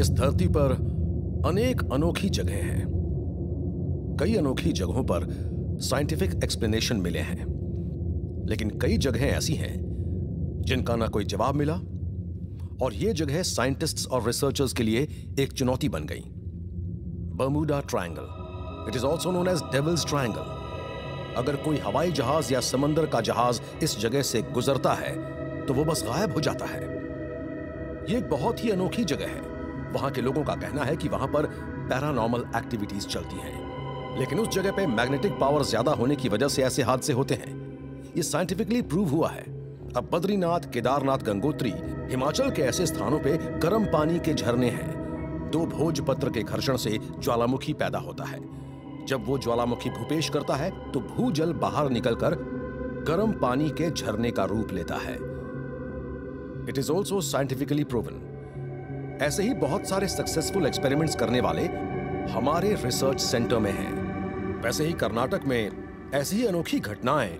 इस धरती पर अनेक अनोखी जगहें हैं। कई अनोखी जगहों पर साइंटिफिक एक्सप्लेनेशन मिले हैं, लेकिन कई जगहें ऐसी हैं जिनका ना कोई जवाब मिला, और ये जगह साइंटिस्ट्स और रिसर्चर्स के लिए एक चुनौती बन गई। Bermuda Triangle, it is also known as Devil's Triangle. अगर कोई हवाई जहाज या समंदर का जहाज इस जगह से गुजरता है तो वो बस गायब हो जाता है। ये एक बहुत ही अनोखी जगह है। वहां के लोगों का कहना है कि वहां पर पैरानॉर्मल एक्टिविटीज चलती हैं, लेकिन उस जगह पे मैग्नेटिक पावर ज्यादा होने की वजह से ऐसे हादसे होते हैं। ये साइंटिफिकली प्रूव हुआ है। अब बद्रीनाथ, केदारनाथ, गंगोत्री, हिमाचल के ऐसे स्थानों पे गर्म पानी के झरने हैं। दो भोजपत्र के घर्षण से ज्वालामुखी पैदा होता है। जब वो ज्वालामुखी भूपेश करता है तो भूजल बाहर निकलकर गर्म पानी के झरने का रूप लेता है। It is also scientifically proven. ऐसे ही बहुत सारे सक्सेसफुल एक्सपेरिमेंट्स करने वाले हमारे रिसर्च सेंटर में हैं। वैसे ही कर्नाटक में ऐसी ही अनोखी घटनाएं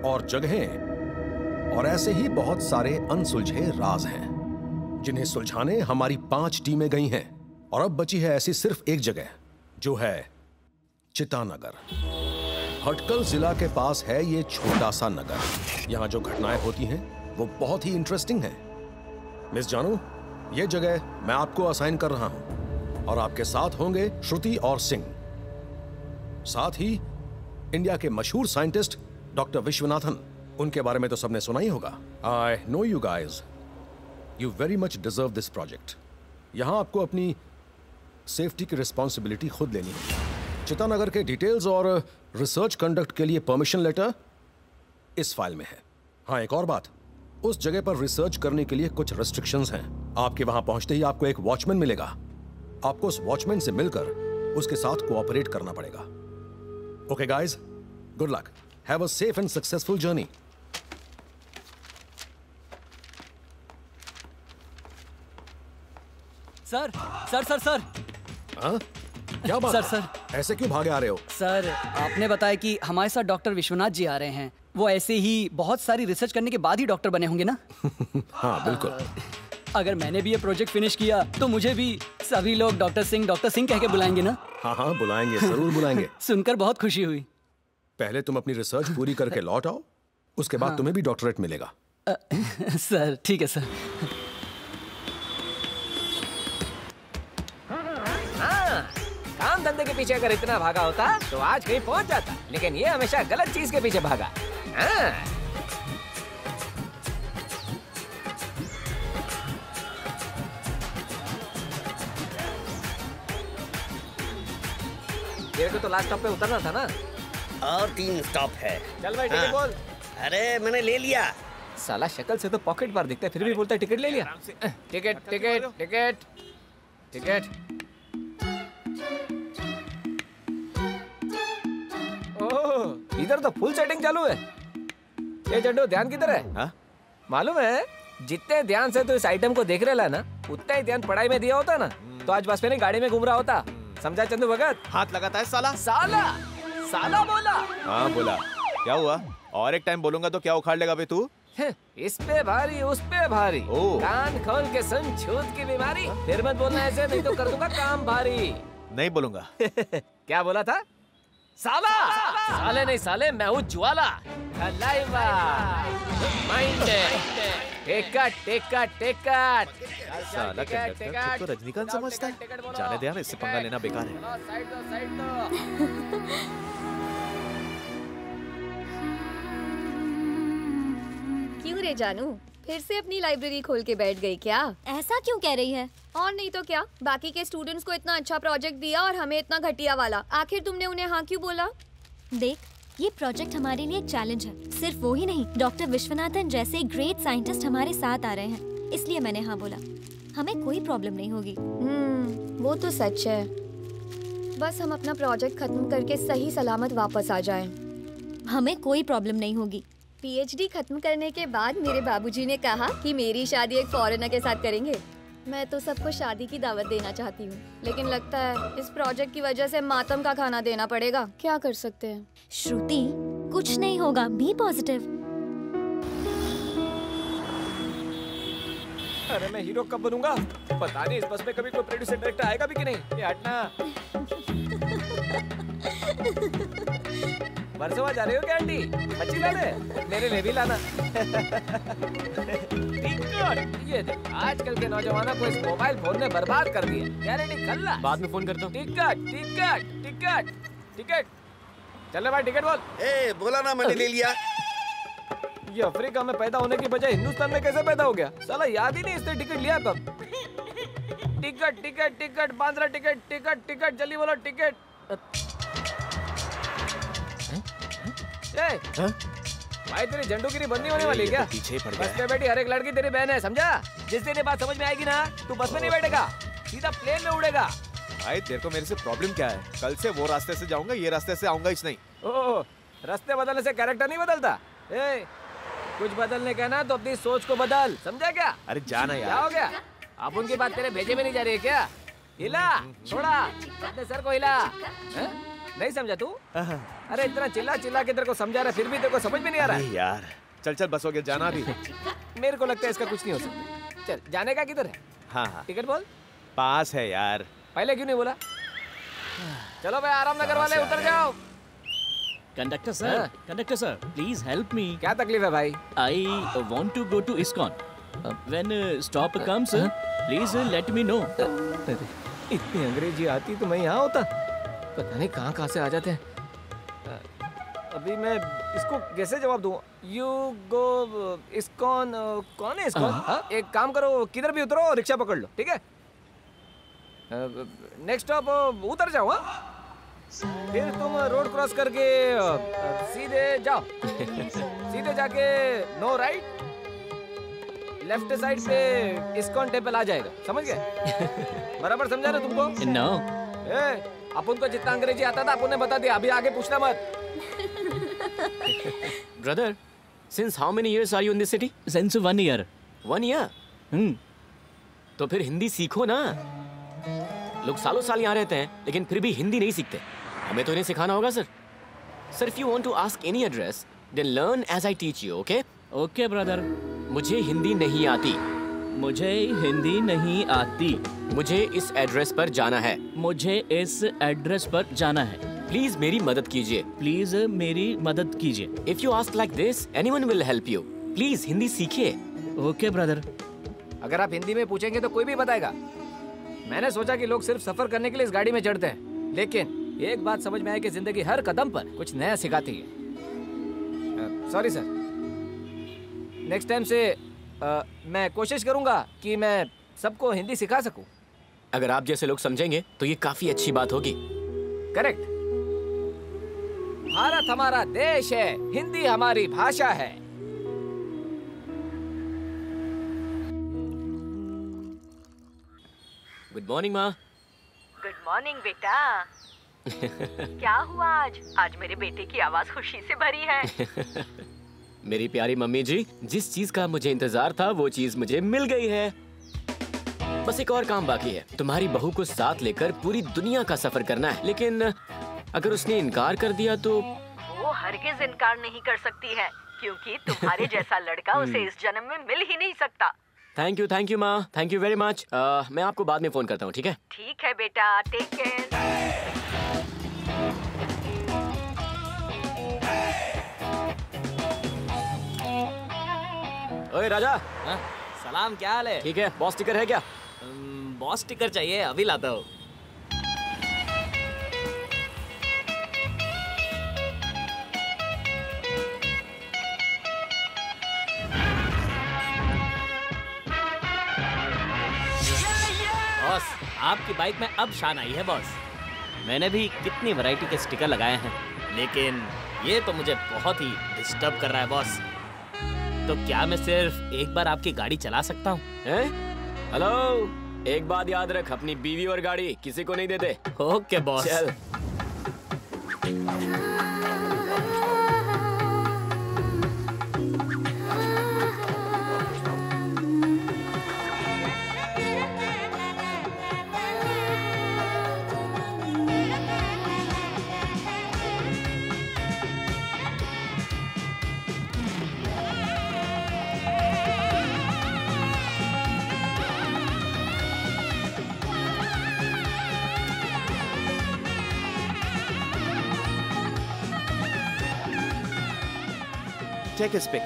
और जगहें और ऐसे ही बहुत सारे अनसुलझे राज हैं जिन्हें सुलझाने हमारी 5 टीमें गई हैं। और अब बची है ऐसी सिर्फ एक जगह, जो है चितानगर। हटकल जिला के पास है ये छोटा सा नगर। यहां जो घटनाएं होती हैं वो बहुत ही इंटरेस्टिंग हैं। मिस जानू, ये जगह मैं आपको असाइन कर रहा हूं और आपके साथ होंगे श्रुति और सिंह। साथ ही इंडिया के मशहूर साइंटिस्ट डॉक्टर विश्वनाथन। उनके बारे में तो सबने सुना ही होगा। I know you guys, you very much deserve this project. यहां आपको अपनी सेफ्टी की रिस्पॉन्सिबिलिटी खुद लेनी होगी। चितानगर के डिटेल्स और रिसर्च कंडक्ट के लिए परमिशन लेटर इस फाइल में है। हाँ, एक और बात, उस जगह पर रिसर्च करने के लिए कुछ रेस्ट्रिक्शंस हैं। आपके वहां पहुंचते ही आपको एक वॉचमैन मिलेगा। आपको उस वॉचमैन से मिलकर उसके साथ कोऑपरेट करना पड़ेगा। Okay guys, good luck, have a safe and successful journey. Sir sir sir sir हाँ? क्या बात सर है? सर ऐसे क्यों भागे आ रहे हो? सर, आपने बताया कि हमारे साथ डॉक्टर विश्वनाथ जी आ रहे हैं। वो ऐसे ही बहुत सारी रिसर्च करने के बाद ही डॉक्टर बने होंगे ना? हाँ बिल्कुल। अगर मैंने भी ये प्रोजेक्ट फिनिश किया तो मुझे भी सभी लोग डॉक्टर सिंह कह के बुलाएंगे ना? हाँ हाँ बुलाएंगे, जरूर बुलाएंगे। सुनकर बहुत खुशी हुई। पहले तुम अपनी रिसर्च पूरी करके लौट आओ, उसके बाद तुम्हें भी डॉक्टरेट मिलेगा। सर ठीक है सर। काम धंधे के पीछे अगर इतना भागा होता तो आज कहीं पहुंच जाता, लेकिन ये हमेशा गलत चीज के पीछे भागा। तेरे को तो लास्ट स्टॉप पे उतरना था ना? और 3 स्टॉप है। चल भाई टिकट बोल। अरे मैंने ले लिया। साला शक्ल से तो पॉकेट मार दिखता है, फिर भी बोलता है टिकट ले लिया। Ticket ticket ticket ticket. Oh, इधर तो फुल सेटिंग चालू है। ये जड्डो ध्यान किधर है? हाँ? मालूम है, जितने ध्यान से तो इस आइटम को देख रहा ना, उतना ही ध्यान पढ़ाई में दिया होता ना तो आज बस में गाड़ी में घूम रहा होता। समझा चंदू भगत? हाथ लगाता है साला। साला साला बोला। हाँ बोला। क्या हुआ? और एक टाइम बोलूंगा तो क्या उखाड़ लेगा बे तू? इस पे भारी उस पे भारी। कान खोल के सुन, छूत की बीमारी। फिर मत बोलना ऐसे, नहीं तो कर दूंगा काम भारी। नहीं बोलूंगा। क्या बोला था? साला। साले नहीं साले, मैं हूँ ज्वाला। साला कंडक्टर खुद को रजनीकांत समझता है। जाने दे यार, इससे पंगा लेना बेकार है। क्यों रे जानू, फिर से अपनी लाइब्रेरी खोल के बैठ गई क्या? ऐसा क्यों कह रही है? और नहीं तो क्या, बाकी के स्टूडेंट्स को इतना अच्छा प्रोजेक्ट दिया और हमें इतना घटिया वाला। आखिर तुमने उन्हें हाँ क्यों बोला? देख, ये प्रोजेक्ट हमारे लिए एक चैलेंज है। सिर्फ वो ही नहीं, डॉक्टर विश्वनाथन जैसे ग्रेट साइंटिस्ट हमारे साथ आ रहे हैं, इसलिए मैंने हाँ बोला। हमें कोई प्रॉब्लम नहीं होगी। वो तो सच है। बस हम अपना प्रोजेक्ट खत्म करके सही सलामत वापस आ जाएं। हमें कोई प्रॉब्लम नहीं होगी। पीएचडी खत्म करने के बाद मेरे बाबूजी ने कहा कि मेरी शादी एक फॉरेनर के साथ करेंगे। मैं तो सबको शादी की दावत देना चाहती हूँ, लेकिन लगता है इस प्रोजेक्ट की वजह से मातम का खाना देना पड़ेगा। क्या कर सकते हैं? श्रुति, कुछ नहीं होगा, बी पॉजिटिव। अरे मैं हीरो कब बनूंगा? पता नहीं इस बस में कभी कोई प्रोड्यूसर डायरेक्टर आएगा भी कि नहीं। ये हटना। बरसों जा रही हो क्या आंटी? मच्छी लाने? मेरे लिए भी लाना। टिकट ये देख, आजकल के नौजवानों को इस मोबाइल फोन ने बर्बाद कर दिया। गारंटी खल्ला। बाद में फोन करता हूँ। Ticket ticket ticket ticket. चल भाई टिकट बोल। ए बोला ना मैंने ले लिया। ये अफ्रीका में पैदा होने की बजाय हिंदुस्तान में कैसे पैदा हो गया? साला याद ही नहीं इसने टिकट लिया कब। Ticket ticket ticket Bandra ticket ticket ticket जल्दी बोलो टिकट। भाई तेरी झंडूगिरी बंदी होने वाली है क्या? पीछे पड़ बस में बैठी हर एक लड़की तेरी बहन है, समझा? जिस दिन ये बात समझ में आएगी ना, तू बस में नहीं बैठेगा, सीधा प्लेन में उड़ेगा। भाई तेरे को मेरे से प्रॉब्लम क्या है? कल से वो रास्ते से जाऊंगा, ये रास्ते से आऊंगा ही नहीं। ओह, रास्ते बदलने से कैरेक्टर नहीं बदलता। ए, कुछ बदलने का ना तो अपनी सोच को बदल, समझा क्या? अरे जाना क्या यार। हो गया? अब उनकी बात तेरे भेजे में नहीं जा रही है क्या? हिला थोड़ा, अपने सर को हिला। नहीं समझा तू? अरे इतना चिल्ला चिल्ला के तेरे को समझा रहा है, फिर भी तेरे को समझ में नहीं आ रहा है। यार चल चल बस हो गया, जाना भी। मेरे को लगता है इसका कुछ नहीं हो सकता। चल जाने का किधर है? हाँ हाँ टिकट बोल। पास है यार। पहले क्यों नहीं बोला? चलो भाई आराम नगर वाले उतर जाओ। Conductor sir, please help me. क्या तकलीफ है भाई? I want to go to ISKCON. When stop comes please let me know. इतनी अंग्रेजी आती तो मैं यहाँ होता। पता नहीं कहाँ से आ जाते हैं। अभी मैं इसको कैसे जवाब दूँ? You go ISKCON. कौन है इस्कॉन? एक काम करो, किधर भी उतरो, रिक्शा पकड़ लो, ठीक है? नेक्स्ट स्टॉप उतर जाओ। फिर तुम रोड क्रॉस करके सीधे जाओ। सीधे जाके नो राइट, लेफ्ट साइड पे इस्कॉन टेम्पल आ जाएगा, समझ गए? बराबर समझा ना तुमको? नो। अपन को जितना अंग्रेजी आता था अपन ने बता दिया, अभी आगे पूछना मत। Brother, since how many years are you in this city? Since 1 year. 1 year? तो फिर हिंदी सीखो ना। लोग सालों साल यहाँ रहते हैं लेकिन फिर भी हिंदी नहीं सीखते। हमें तो इन्हें सिखाना होगा sir. Sir, if you want to ask any address, then learn as I teach you, okay? Okay brother. मुझे हिंदी नहीं आती। मुझे हिंदी नहीं आती। मुझे इस एड्रेस पर जाना है। मुझे इस एड्रेस पर जाना है। प्लीज मेरी मदद कीजिए। प्लीज मेरी मदद कीजिए। If you ask like this, anyone will help you. Please Hindi सीखिए। Okay brother. अगर आप हिंदी में पूछेंगे तो कोई भी बताएगा। मैंने सोचा कि लोग सिर्फ सफर करने के लिए इस गाड़ी में चढ़ते हैं, लेकिन एक बात समझ में आई कि जिंदगी हर कदम पर कुछ नया सिखाती है। सॉरी सर, नेक्स्ट टाइम से मैं कोशिश करूंगा कि मैं सबको हिंदी सिखा सकूं। अगर आप जैसे लोग समझेंगे तो ये काफी अच्छी बात होगी। करेक्ट। भारत हमारा देश है, हिंदी हमारी भाषा है। गुड मॉर्निंग माँ। गुड मॉर्निंग बेटा। क्या हुआ आज? आज मेरे बेटे की आवाज खुशी से भरी है। मेरी प्यारी मम्मी जी, जिस चीज का मुझे इंतजार था वो चीज मुझे मिल गई है। बस एक और काम बाकी है। तुम्हारी बहू को साथ लेकर पूरी दुनिया का सफर करना है, लेकिन अगर उसने इनकार कर दिया तो? वो हरगिज इनकार नहीं कर सकती है, क्योंकि तुम्हारे जैसा लड़का उसे इस जन्म में मिल ही नहीं सकता। थैंक यू माँ, थैंक यू वेरी मच। मैं आपको बाद में फोन करता हूँ, ठीक है? ठीक है बेटा, टेक केयर। ओए राजा। सलाम, क्या हाल है? ठीक है, बॉस टिकर है क्या? बॉस टिकर चाहिए, अभी लाता हूँ। बॉस, आपकी बाइक में अब शान आई है बॉस। मैंने भी कितनी वैरायटी के स्टिकर लगाए हैं, लेकिन ये तो मुझे बहुत ही डिस्टर्ब कर रहा है बॉस। तो क्या मैं सिर्फ एक बार आपकी गाड़ी चला सकता हूँ? हेलो, एक बात याद रख, अपनी बीवी और गाड़ी किसी को नहीं देते। Okay boss. चल। check his pic.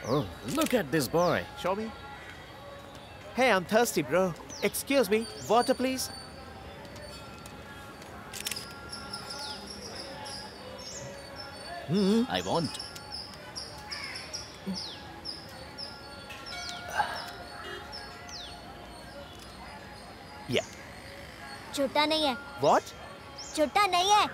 Oh, look at this boy. Show me. Hey, I'm thirsty, bro. Excuse me. Water, please. I want. Yeah. छुट्टा नहीं है। What? छुट्टा नहीं है।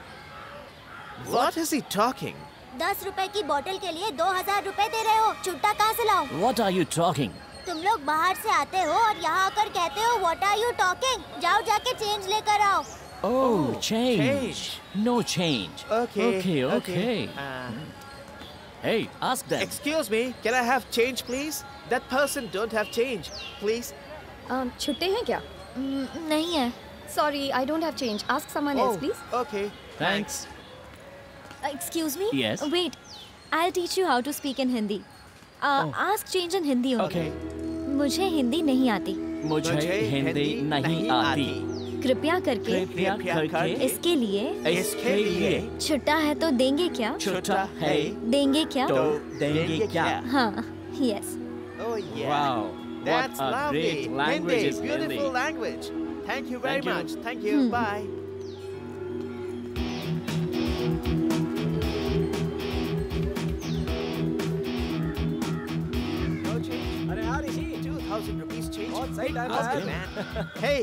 What is he talking? 10 रुपए की बोतल के लिए 2000 रुपए दे रहे हो। छुट्टा कहाँ से लाऊं? What are you talking? तुम लोग बाहर से आते हो और यहाँ आकर कहते हो What are you talking? जाओ जाके चेंज लेकर आओ। Oh, change. No change. Okay. Okay. Hey, ask them. Excuse me. Can I have change, please? That person don't have change, please. छुट्टे हैं क्या? नहीं है। Sorry, I don't have change. Ask someone else, please. Okay. Thanks. Excuse me? Yes. Wait. I'll teach you how to speak in Hindi. Ask change in Hindi only. Okay. मुझे हिंदी नहीं आती। मुझे हिंदी नहीं आती। कृपया करके इसके लिए छुट्टा है तो देंगे क्या? छुट्टा है देंगे क्या? तो देंगे क्या? हाँ, yes. Oh yeah. Wow. That's what a lovely. great language Hindi, is beautiful Hindi. language. Thank you very Thank you. much. Thank you. Bye. No change. अरे यार इसी 2000 rupees change. बहुत सही टाइम Ask है him, man. Hey,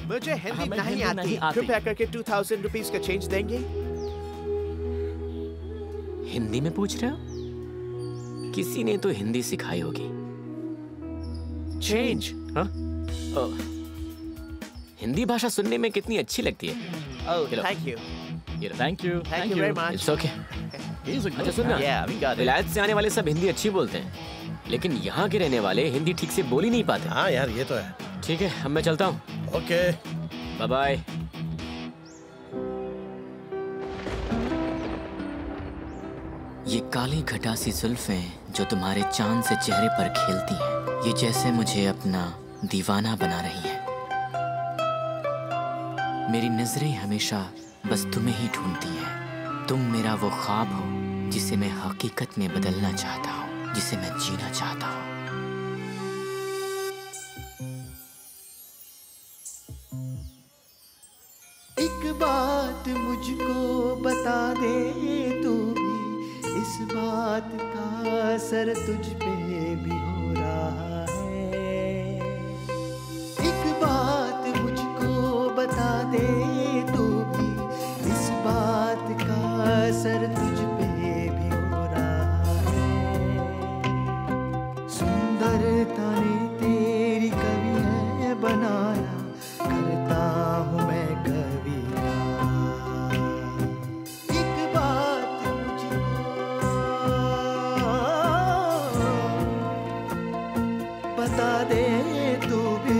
मुझे हिंदी हमें नहीं हिंदी नहीं आती। आती। कृपया करके 2000 rupees का change देंगे? हिंदी में पूछ रहे हो? किसी ने तो हिंदी सिखाई होगी। Change. हाँ? हिंदी भाषा सुनने में कितनी अच्छी लगती है। Oh, Hello. thank you. Thank you. Thank you very much. It's okay. He's a अच्छा good सुनना, man. Yeah, we got it. विलायत से आने वाले सब हिंदी अच्छी बोलते हैं, लेकिन यहाँ के रहने वाले हिंदी ठीक से बोल ही नहीं पाते। हाँ यार, ये तो है। ठीक है, अब मैं चलता हूँ। ओके। Bye bye. ये काली घटासी जुल्फें जो तुम्हारे चांद से चेहरे पर खेलती हैं, ये जैसे मुझे अपना दीवाना बना रही हैं। मेरी नजरें हमेशा बस तुम्हें ही ढूंढती हैं। तुम मेरा वो ख्वाब हो जिसे मैं हकीकत में बदलना चाहता हूँ, जिसे मैं जीना चाहता हूँ। एक बात मुझको बता दे तू भी, इस बात का असर तुझ पे भी हो रहा है। एक बात मुझको बता दे तू भी, इस बात का असर तुझ पे भी हो रहा है। सुंदरता ने तेरी कवि है बनाया, करता हूँ मैं कविता। एक बात मुझको बता दे तू भी,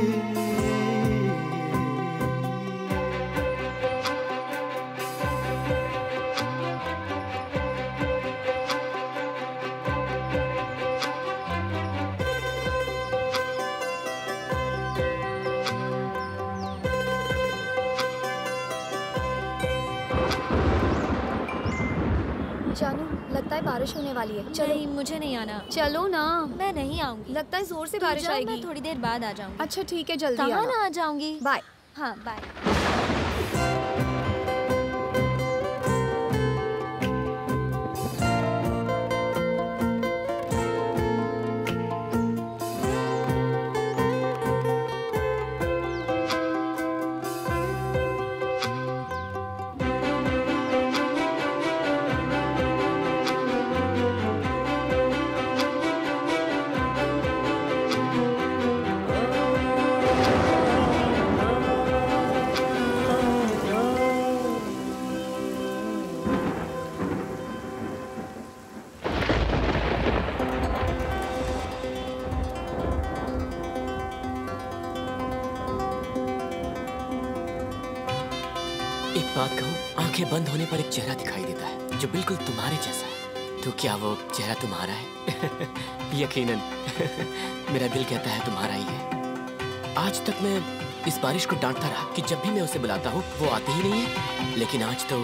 जानू, लगता है बारिश होने वाली है। चलो। नहीं, मुझे नहीं आना। चलो ना। मैं नहीं आऊंगी। लगता है जोर से तू बारिश जाओ, आएगी। मैं थोड़ी देर बाद आ जाऊंगी। अच्छा ठीक है, जल्दी कहाँ आना। ना आ जाऊंगी? बाय। हाँ, बाय। एक बात कहूँ, आंखें बंद होने पर एक चेहरा दिखाई देता है जो बिल्कुल तुम्हारे जैसा है। तो क्या वो चेहरा तुम्हारा है? यकीनन। मेरा दिल कहता है तुम्हारा ही है। आज तक मैं इस बारिश को डांटता रहा कि जब भी मैं उसे बुलाता हूँ वो आती ही नहीं है, लेकिन आज तो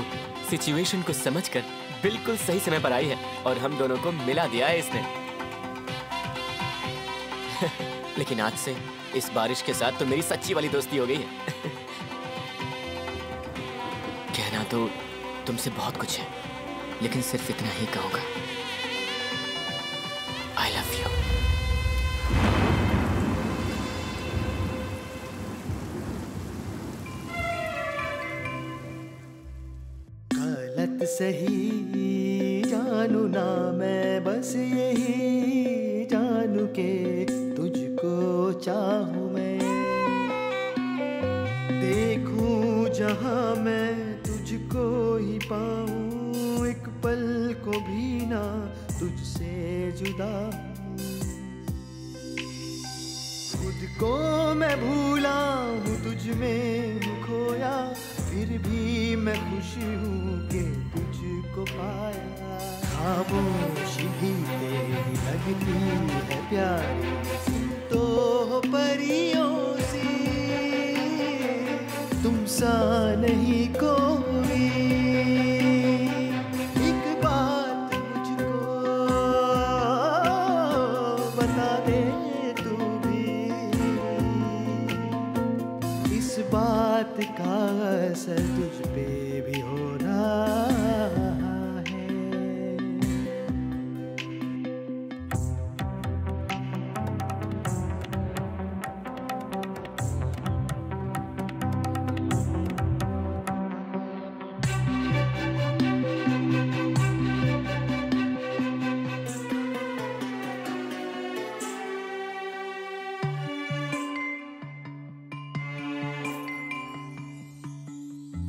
सिचुएशन को समझकर बिल्कुल सही समय पर आई है और हम दोनों को मिला दिया है इसने। लेकिन आज से इस बारिश के साथ तो मेरी सच्ची वाली दोस्ती हो गई है। कहना तो तुमसे बहुत कुछ है, लेकिन सिर्फ इतना ही कहूंगा, आई लव यू। गलत सही जानू ना मैं, बस यही जानू के तुझको चाहूं मैं। देखूं जहां मैं तुझको ही पाऊं, एक पल को भी ना तुझसे जुदा हूं। खुद को मैं भूला हूँ, तुझ में हूँ खोया, फिर भी मैं खुश हूँ कि तुझको पाया। खामोशी भी तेरी लगती है प्यारी, तो हो परियों सी, तुम सा नहीं कोई। एक बात मुझको बता दे तू भी, इस बात का असर तुझ पे भी हो रहा है।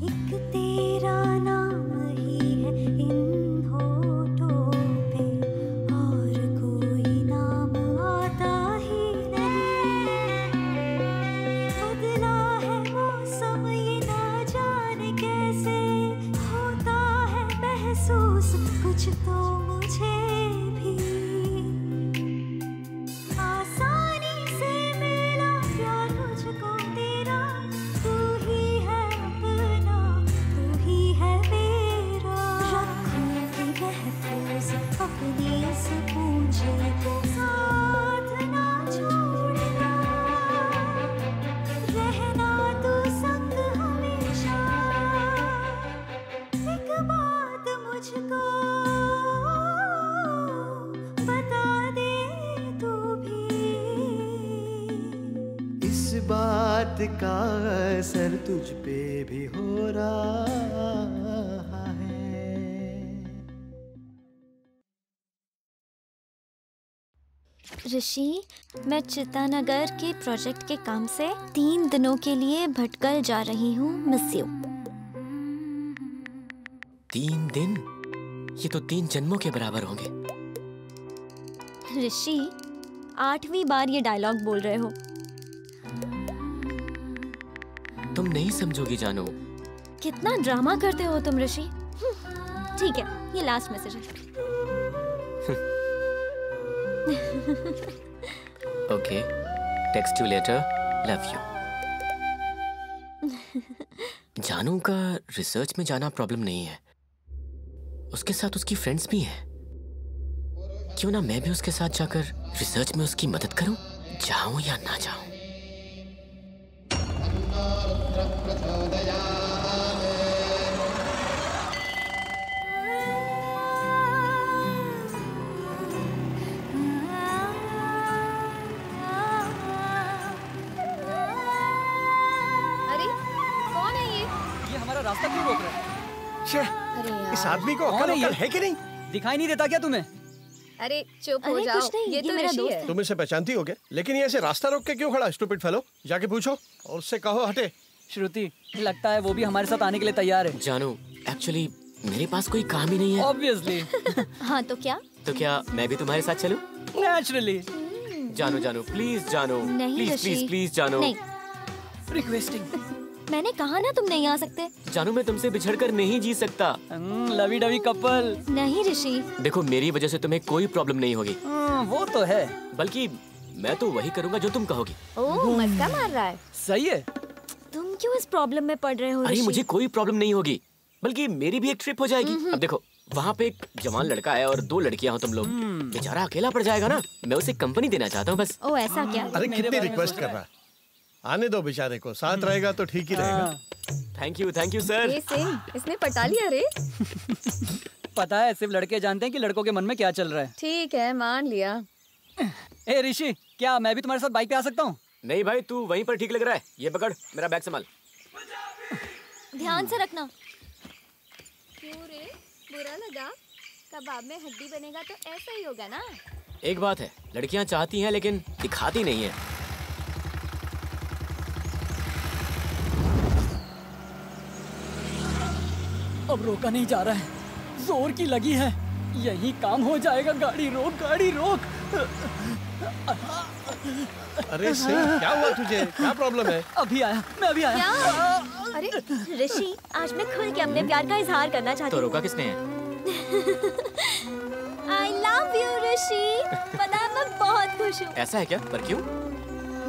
एक तेरा नाम ही है इन होठों पे, और कोई नाम आता ही नहीं। बदला है मौसम ये ना जाने कैसे, होता है महसूस कुछ तो मुझे भी। आसानी से मिला प्यार मुझको तेरा, तू ही है अपना, तू ही है मेरा। रखूंगी महफूज अपनी इस पूंजी को, साथ ना छोड़ना, रहना तू संग हमेशा। एक बात मुझको बता दे तू भी, इस बात का असर तुझ पे भी हो रहा है। ऋषि, मैं चितानगर के प्रोजेक्ट के काम से 3 दिनों के लिए भटकल जा रही हूँ। Miss you. 3 दिन? ये तो 3 जन्मों के बराबर होंगे। ऋषि, 8वीं बार ये डायलॉग बोल रहे हो। तुम नहीं समझोगी जानू। कितना ड्रामा करते हो तुम ऋषि। ठीक है, ये लास्ट मैसेज है। Okay, text you later, love you. जानू का रिसर्च में जाना प्रॉब्लम नहीं है, उसके साथ उसकी फ्रेंड्स भी हैं। क्यों ना मैं भी उसके साथ जाकर रिसर्च में उसकी मदद करूं, जाऊं या ना जाऊं। अरे कौन है ये? हमारा रास्ता क्यों रोक रहा है? अरे यार। इस आदमी को कौन अकल है ये? है कि नहीं? दिखाई नहीं देता क्या तुम्हें? अरे चुप हो अरे जाओ, कुछ नहीं, ये तो मेरा ऋषि दोस्त है। तुम इसे पहचानती हो क्या? लेकिन ये ऐसे रास्ता रोक के क्यों खड़ा? स्टूपिड फेलो, जाके पूछो और उससे कहो हटे। श्रुति, लगता है वो भी हमारे साथ आने के लिए तैयार है। जानू, एक्चुअली मेरे पास कोई काम ही नहीं है। ऑब्वियसली। हाँ तो क्या? तो क्या मैं भी तुम्हारे साथ चलूं? नेचुरली। जानू जानू प्लीज जानू, नहीं प्लीज ऋषि। प्लीज प्लीज जानू। नहीं, रिक्वेस्टिंग। मैंने कहा ना तुम नहीं आ सकते। जानू मैं तुमसे बिछड़कर नहीं जी सकता। Lovey dovey couple. नहीं ऋषि। देखो मेरी वजह से तुम्हें कोई प्रॉब्लम नहीं होगी। वो तो है। बल्कि मैं तो वही करूंगा जो तुम कहोगी। ओह, मस्का मार रहा है। सही है। तुम क्यों इस प्रॉब्लम में पड़ रहे हो अरे ऋषि? मुझे कोई प्रॉब्लम नहीं होगी, बल्कि मेरी भी एक ट्रिप हो जाएगी। अब देखो, वहाँ पे एक जवान लड़का है और 2 लड़कियां हो तुम लोग। बेचारा अकेला पड़ जाएगा ना, मैं उसे कंपनी देना चाहता हूँ बस। ओ ऐसा क्या? अरे कितनी रिक्वेस्ट कर रहा है, आने दो बेचारे को, साथ रहेगा तो ठीक ही रहेगा। Thank you sir. ये सिंह, इसने पटा लिया रे। पता है सिर्फ लड़के जानते हैं कि लड़कों के मन में क्या चल रहा है। ठीक है, मान लिया। ए ऋषि, क्या मैं भी तुम्हारे साथ बाइक पे आ सकता हूँ? नहीं भाई, तू वहीं पर ठीक लग रहा है। ये पकड़, मेरा बैग संभाल। ध्यान से रखना। क्यों रे, बुरा लगा? कबाब में हड्डी बनेगा तो ऐसा ही होगा ना। एक बात है, लड़कियां चाहती हैं लेकिन दिखाती नहीं है। अब रोका नहीं जा रहा है, जोर की लगी है, यही काम हो जाएगा। गाड़ी रोक, गाड़ी रोक। अरे सिंह, क्या हुआ तुझे? क्या प्रॉब्लम है? अभी आया, मैं अभी आया। अरे ऋषि, आज मैं खुल के अपने प्यार का इजहार करना चाहती तो हूँ। रोका किसने है? I love you ऋषि। पता है मैं बहुत खुश हूँ। ऐसा है क्या? पर क्यों?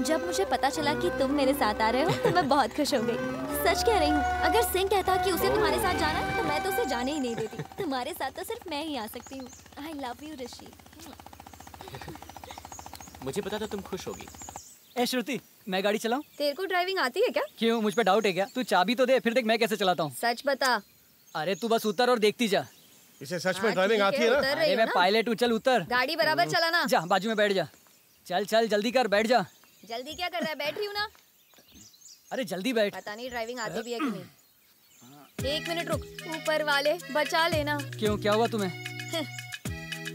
जब मुझे पता चला कि तुम मेरे साथ आ रहे हो तो मैं बहुत खुश हो गई। सच कह रही हूँ, अगर सिंह कहता कि उसे तुम्हारे साथ जाना है तो मैं तो उसे जाने ही नहीं देती। तुम्हारे साथ तो सिर्फ मैं ही आ सकती हूँ। I love you ऋषि। मुझे पता था तुम खुश होगी। ए श्रुति, मैं गाड़ी चलाऊं? तेरे को ड्राइविंग आती है क्या? क्यों, मुझ पे डाउट है क्या? तू चाबी तो दे, फिर देख मैं कैसे चलाता हूँ। सच बता। अरे तू बस उतर और देखती जा। इसे सच में ड्राइविंग आती है ना? अरे मैं पायलट हूँ, चल उतर। गाड़ी बराबर चलाना। जा बाजू में बैठ जा। चल चल जल्दी कर, बैठ जा। जल्दी क्या कर रहा है? बैठ रही हूँ ना। अरे जल्दी बैठ। पता नहीं ड्राइविंग आती भी है कि नहीं। 1 मिनट रुक, ऊपर वाले बचा लेना। क्यों, क्या हुआ तुम्हें?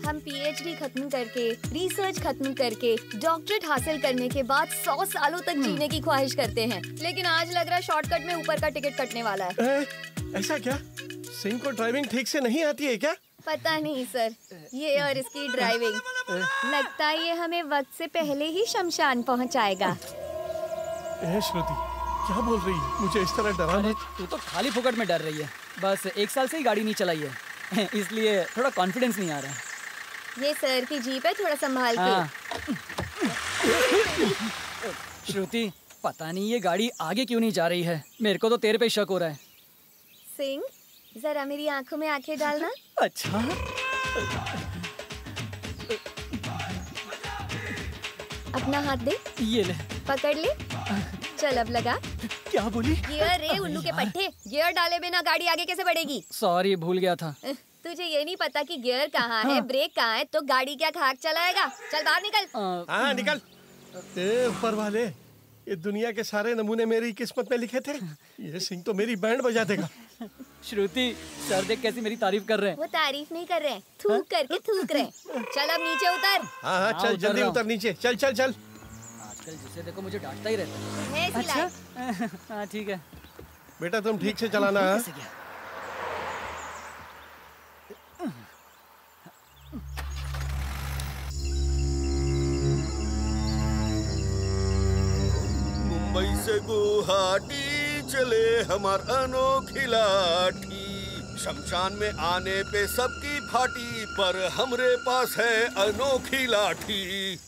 हम पीएचडी खत्म करके, रिसर्च खत्म करके, डॉक्टरेट हासिल करने के बाद 100 सालों तक जीने की ख्वाहिश करते हैं, लेकिन आज लग रहा है शॉर्टकट में ऊपर का टिकट कटने वाला है। ऐसा क्या? सिंह को ड्राइविंग ठीक से नहीं आती है क्या? पता नहीं सर, ये और इसकी ड्राइविंग, लगता है ये हमें वक्त से पहले ही शमशान पहुंचाएगा। श्रुति, क्या बोल रही है? मुझे इस तरह डरा मत। तू तो खाली फुकट में डर रही है। बस 1 साल से ही गाड़ी नहीं चलाई है इसलिए थोड़ा कॉन्फिडेंस नहीं आ रहा है। ये सर की जीप है, थोड़ा संभाल के। श्रुति, पता नहीं ये गाड़ी आगे क्यों नहीं जा रही है। मेरे को तो तेरे पे शक हो रहा है। सिंह, जरा मेरी आंखों में आंखें डालना। अच्छा। अपना हाथ दे। ये ले। पकड़ ले। चल अब लगा। क्या बोली? गियर रे उल्लू के पट्टे, गियर डाले बिना गाड़ी आगे कैसे बढ़ेगी? सॉरी, भूल गया था। तुझे ये नहीं पता कि गियर कहाँ है, ब्रेक कहाँ है, तो गाड़ी क्या खाक चलाएगा? चल बाहर निकल। हाँ निकल। ऊपर वाले, ये दुनिया के सारे नमूने मेरी किस्मत में लिखे थे। ये सिंह तो मेरी बैंड बजा देगा। श्रुति, सर देख कैसी मेरी तारीफ कर रहे हैं। वो तारीफ नहीं कर रहे हैं, थूक करके थूक रहे हैं। चल अब नीचे उतर। हाँ हाँ चल, जल्दी उतर नीचे। चल चल चल। आजकल जिसे देखो मुझे डांटता ही रहता है। अच्छा हाँ ठीक है। बेटा तुम ठीक से चलाना है। मुंबई से गुवाहाटी चले हमार अनोखी लाठी, शमशान में आने पे सबकी फाटी, पर हमरे पास है अनोखी लाठी।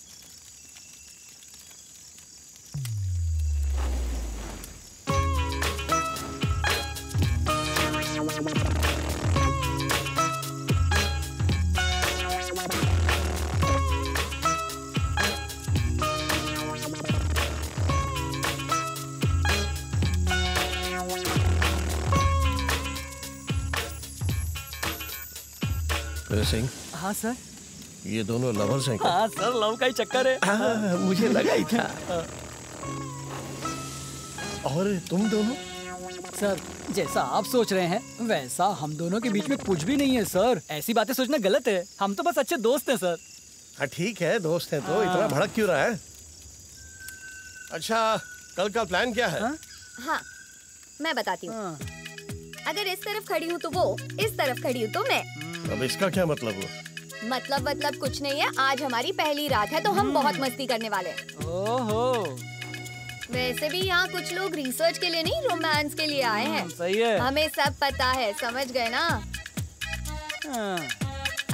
सिंह। हाँ सर। ये दोनों लवर्स हैं क्या? हाँ सर, लव का ही चक्कर है। मुझे लगा ही था। और तुम दोनों? सर, जैसा आप सोच रहे हैं वैसा हम दोनों के बीच में कुछ भी नहीं है सर। ऐसी बातें सोचना गलत है। हम तो बस अच्छे दोस्त हैं सर। हाँ ठीक है, दोस्त हैं तो इतना भड़क क्यों रहा है? अच्छा, कल का प्लान क्या है? हाँ मैं बताती हूँ। अगर इस तरफ खड़ी हूँ तो वो, इस तरफ खड़ी हूँ तो मैं। अब इसका क्या मतलब हुआ? मतलब कुछ नहीं है। आज हमारी पहली रात है तो हम बहुत मस्ती करने वाले हैं। ओहो। वैसे भी यहाँ कुछ लोग रिसर्च के लिए नहीं, रोमांस के लिए आए हैं। सही है। हमें सब पता है, समझ गए ना?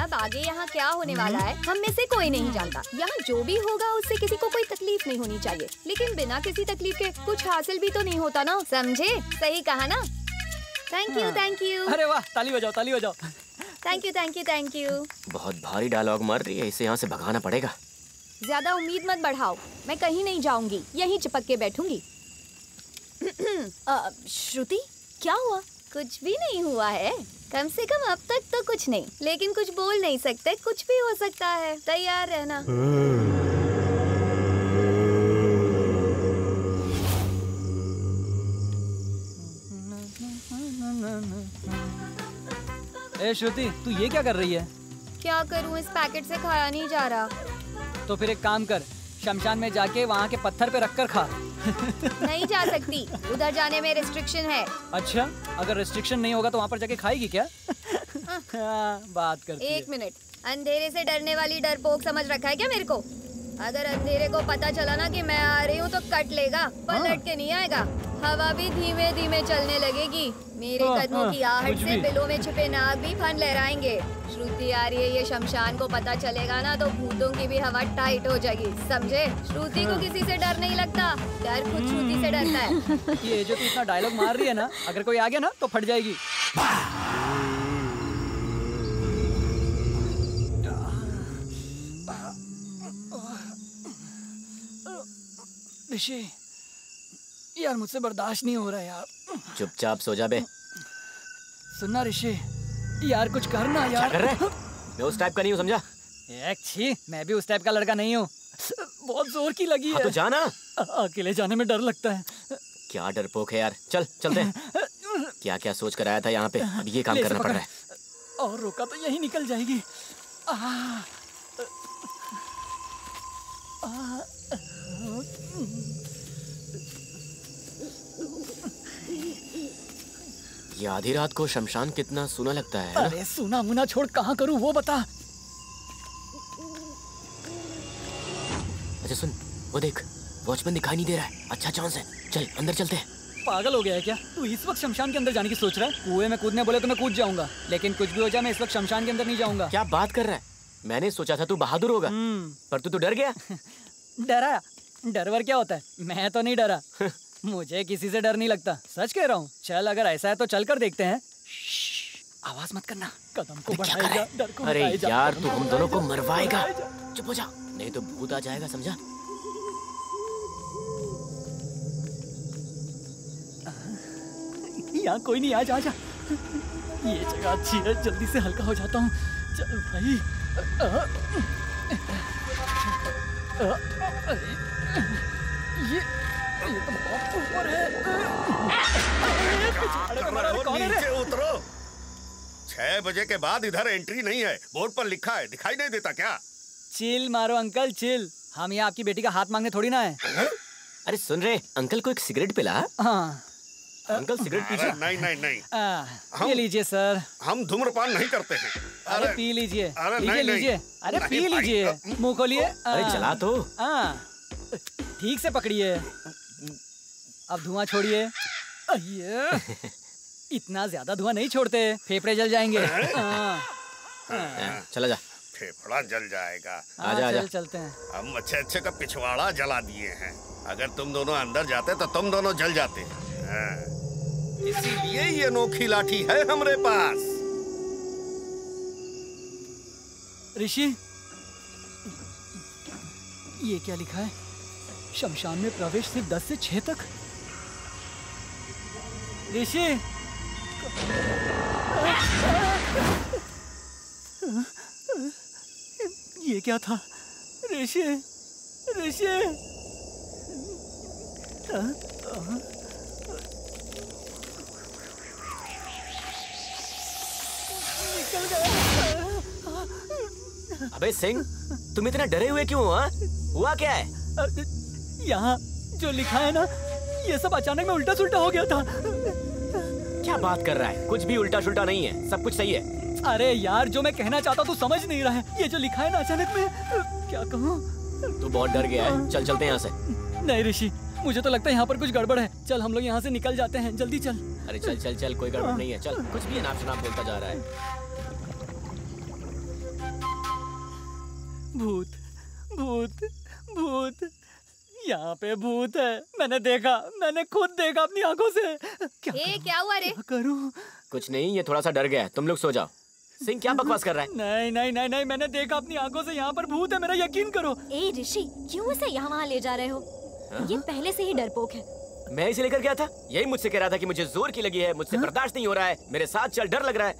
अब आगे यहाँ क्या होने वाला है हम में से कोई नहीं जानता। यहाँ जो भी होगा उससे किसी को कोई तकलीफ नहीं होनी चाहिए, लेकिन बिना किसी तकलीफ के कुछ हासिल भी तो नहीं होता ना, समझे? सही कहा ना? Thank you, thank you. अरे वाह, ताली बजाओ, ताली बजाओ। Thank you thank you thank you. बहुत भारी डायलॉग मार रही है, इसे यहाँ से भगाना पड़ेगा। ज्यादा उम्मीद मत बढ़ाओ, मैं कहीं नहीं जाऊंगी, यहीं चिपक के बैठूंगी। श्रुति क्या हुआ? कुछ भी नहीं हुआ है, कम से कम अब तक तो कुछ नहीं, लेकिन कुछ बोल नहीं सकते, कुछ भी हो सकता है, तैयार रहना। ए श्रुति, तू ये क्या कर रही है? क्या करूं, इस पैकेट से खाया नहीं जा रहा। तो फिर एक काम कर, शमशान में जाके वहाँ के पत्थर पे रखकर खा। नहीं जा सकती, उधर जाने में रिस्ट्रिक्शन है। अच्छा, अगर रिस्ट्रिक्शन नहीं होगा तो वहाँ पर जाके खाएगी क्या? बात करती है। 1 मिनट, अंधेरे से डरने वाली डरपोक समझ रखा है क्या मेरे को? अगर अंधेरे को पता चला ना कि मैं आ रही हूँ तो कट लेगा, पलट के नहीं आएगा। हवा भी धीमे धीमे चलने लगेगी, मेरे कदमों की आहट से बिलों में छिपे नाग भी फन लहराएंगे। श्रुति आ रही है, ये शमशान को पता चलेगा ना तो भूतों की भी हवा टाइट हो जाएगी, समझे? श्रुति को किसी से डर नहीं लगता, डर खुद श्रुति से डरता है। ये जो तू इतना डायलॉग मार रही है ना, अगर कोई आ गया ना तो फट जाएगी। ऋषि, यार मुझसे बर्दाश्त नहीं हो रहा यार। चुपचाप सो जा बे। सुनना ऋषि, यार कुछ करना यार। क्या कर रहा है? मैं उस टाइप का नहीं हूँ, समझा? छी, मैं भी उस टाइप का लड़का नहीं हूँ। बहुत जोर की लगी है। तो जाना। अकेले जाने में डर लगता है। क्या डरपोक है यार, चल चलते हैं। क्या क्या सोच कर आया था यहाँ पे, अब ये काम करना पड़ रहा है। और रोका तो यही निकल जाएगी। ये आधी रात को शमशान कितना सूना लगता है। अरे सूना मुना छोड़, कहाँ करूँ वो बता। अच्छा सुन, वो देख, वॉचमैन दिखाई नहीं दे रहा है, अच्छा चांस है, चल अंदर चलते हैं। पागल हो गया है क्या तू? इस वक्त शमशान के अंदर जाने की सोच रहा है? कुएं में कूदने बोले तो मैं कूद जाऊंगा, लेकिन कुछ भी हो जाए मैं इस वक्त शमशान के अंदर नहीं जाऊंगा। क्या बात कर रहा है? मैंने सोचा था तू बहादुर होगा, पर तू तो डर गया। डरा? डरवर क्या होता है? मैं तो नहीं डरा। मुझे किसी से डर नहीं लगता, सच कह रहा हूँ। चल अगर ऐसा है तो चल कर देखते हैं। आवाज मत करना, कदम को बढ़ाएगा, डर को अरे यार तू हम दोनों को मरवाएगा, चुप हो जा, नहीं तो भूत आ जाएगा, समझा? यहाँ कोई नहीं, आजा आजा, ये जगह अच्छी है, जल्दी से हल्का हो जाता हूँ। चल भाई। ये तो बहुत ऊपर है। नीचे उतरो। 6 बजे के बाद इधर एंट्री नहीं है, बोर्ड पर लिखा है, दिखाई नहीं देता क्या? चिल मारो अंकल, चिल। हम यहाँ आपकी बेटी का हाथ मांगने थोड़ी ना है। अरे सुन रहे, अंकल को एक सिगरेट पिला। हाँ अंकल सिगरेट पीजिए। नहीं नहीं नहीं, ये लीजिए सर। हम धूम्रपान नहीं करते हैं। अरे पी लीजिए, लीजिए लीजिए। अरे पी लीजिए, मुंह खोलिए। अरे चला तो। ठीक से पकड़िए, अब धुआं छोड़िए। इतना ज्यादा धुआं नहीं छोड़ते, फेफड़े जल जाएंगे। चला जा। फेफड़ा जल जाएगा। आजा आजा। चलते हैं। हम अच्छे अच्छे का पिछवाड़ा जला दिए हैं, अगर तुम दोनों अंदर जाते तो तुम दोनों जल जाते। इसीलिए ये अनोखी लाठी है हमारे पास। ऋषि, ये क्या लिखा है? शमशान में प्रवेश सिर्फ 10 से 6 तक। ऋषि, ये क्या था? ऋषि, ऋषि, निकल गया। अबे सिंह, तुम इतना डरे हुए क्यों? हुआ क्या है? यहाँ जो लिखा है ना, ये सब अचानक में उल्टा सुल्टा हो गया था। क्या बात कर रहा है? कुछ भी उल्टा सुल्टा नहीं है, सब कुछ सही है। अरे यार, जो मैं कहना चाहता हूँ तू समझ नहीं रहा है। ये जो लिखा है ना अचानक में, क्या कहूँ? तू बहुत डर गया है, चल चलते हैं यहाँ से। नहीं ऋषि, मुझे तो लगता है यहाँ पर कुछ गड़बड़ है। चल हम लोग यहाँ से निकल जाते हैं, जल्दी चल। अरे चल चल चल, कोई गड़बड़ नहीं है, चल। कुछ भी अनाप शनाप बोलता जा रहा है। भूत, भूत, भूत, यहाँ पे भूत है। मैंने देखा, मैंने खुद देखा अपनी आंखों से। क्या हुआ रे? करूँ? कुछ नहीं, ये थोड़ा सा डर गया है, तुम लोग सो जाओ। सिंह क्या बकवास कर रहा है? नहीं नहीं नहीं नहीं, मैंने देखा अपनी आंखों से, यहाँ पर भूत है, मेरा यकीन करो। ए ऋषि, क्यों इसे यहाँ वहाँ ले जा रहे हो? ये पहले से ही डरपोक है। मैं इसे लेकर गया था, यही मुझसे कह रहा था कि मुझे जोर की लगी है, मुझसे बर्दाश्त नहीं हो रहा है, मेरे साथ चल, डर लग रहा है।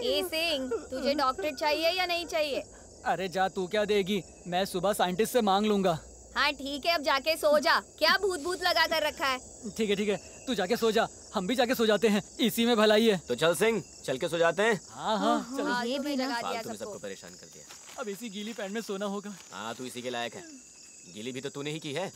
ए सिंह, तुझे डॉक्टरेट चाहिए या नहीं चाहिए? अरे जा, तू क्या देगी, मैं सुबह साइंटिस्ट से मांग लूंगा। हाँ ठीक है, अब जाके सो जा। क्या भूत भूत लगा कर रखा है? ठीक है, तू जाके सो जा, हम भी जाके सो जाते हैं, इसी में भलाई है। तो चल सिंह, चल के सो जाते हैं। हाँ चलो। ये भी लगा दिया तुमने सबको परेशान कर दिया। अब इसी गीली पैंट में सोना होगा। हाँ, तू इसी के लायक है, गीली भी तो तूने ही की है।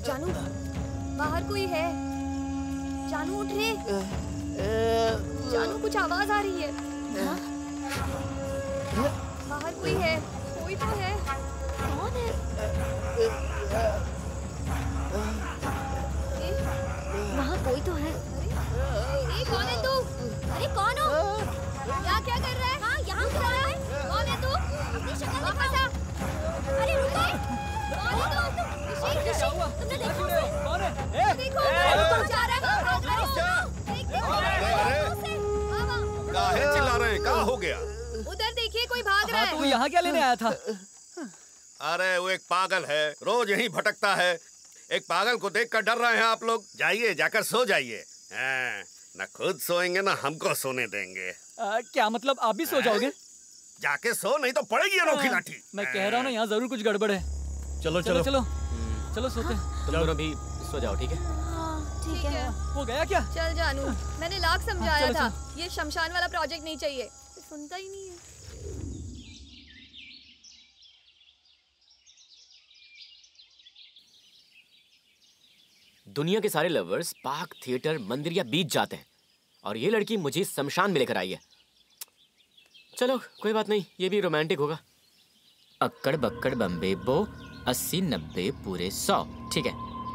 जानू, बाहर कोई है। जानू उठ रे। जानू, कुछ आवाज आ रही है। बाहर कोई है, कोई तो है। कौन है? वहाँ कोई तो है। कौन है तू? अरे कौन हो? क्या कर रहा है? हाँ, यहाँ क्या है? कौन है तू? अपनी शक्ल वापस आ। अरे रुको, कौन है तू? ऋषि, तुमने देखा उसे? कौन है? देखो, कौन जा रहा है? भाग रहा है। काहे चिल्ला रहे हैं? क्या हो गया? उधर देखिए, कोई भाग रहा है। तू यहाँ क्या लेने आया था? अरे वो एक पागल है, रोज यहीं भटकता है। एक पागल को देखकर डर रहे हैं आप लोग। जाइए, जाकर सो जाइए। न खुद सोएंगे ना हमको सोने देंगे। क्या मतलब, आप भी सो जाओगे? जाके सो, नहीं तो पड़ेगी अनोखी लाठी। मैं कह रहा हूँ ना, यहाँ जरूर कुछ गड़बड़ है। चलो चलो चलो चलो सोते। तुम दोनों भी सो जाओ, ठीक है? ठीक है। वो गया क्या? चल जानू, मैंने लाख समझाया चलो, था, ये शमशान वाला प्रोजेक्ट नहीं चाहिए। सुनता ही नहीं है। दुनिया के सारे लवर्स पार्क, थिएटर, मंदिर या बीच जाते हैं, और ये लड़की मुझे शमशान में लेकर आई है। चलो कोई बात नहीं, ये भी रोमांटिक होगा। अक्कड़ बक्कड़ बम्बे बो 80 90 पूरे 100। ठीक है,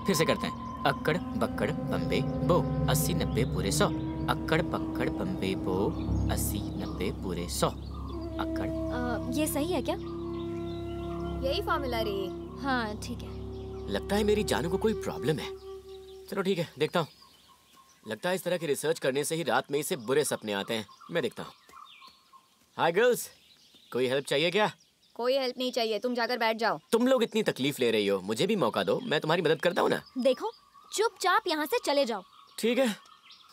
फिर से करते हैं। अक्कड़ बक्कड़ बम्बे बो 80 90 पूरे 100। अक्कड़ बक्कड़ बम्बे बो 80 90 पूरे 100। अक्कड़। ये सही है क्या? यही फॉर्मूला रे। हाँ ठीक है। लगता है मेरी जानू को कोई प्रॉब्लम है। चलो ठीक है, देखता हूँ। लगता है इस तरह की रिसर्च करने से ही रात में इसे बुरे सपने आते हैं। मैं देखता हूँ। हाय गर्ल्स, कोई हेल्प चाहिए क्या? कोई हेल्प नहीं चाहिए, तुम जाकर बैठ जाओ। तुम लोग इतनी तकलीफ ले रही हो, मुझे भी मौका दो, मैं तुम्हारी मदद करता हूँ ना। देखो, चुपचाप यहाँ से चले जाओ। ठीक है,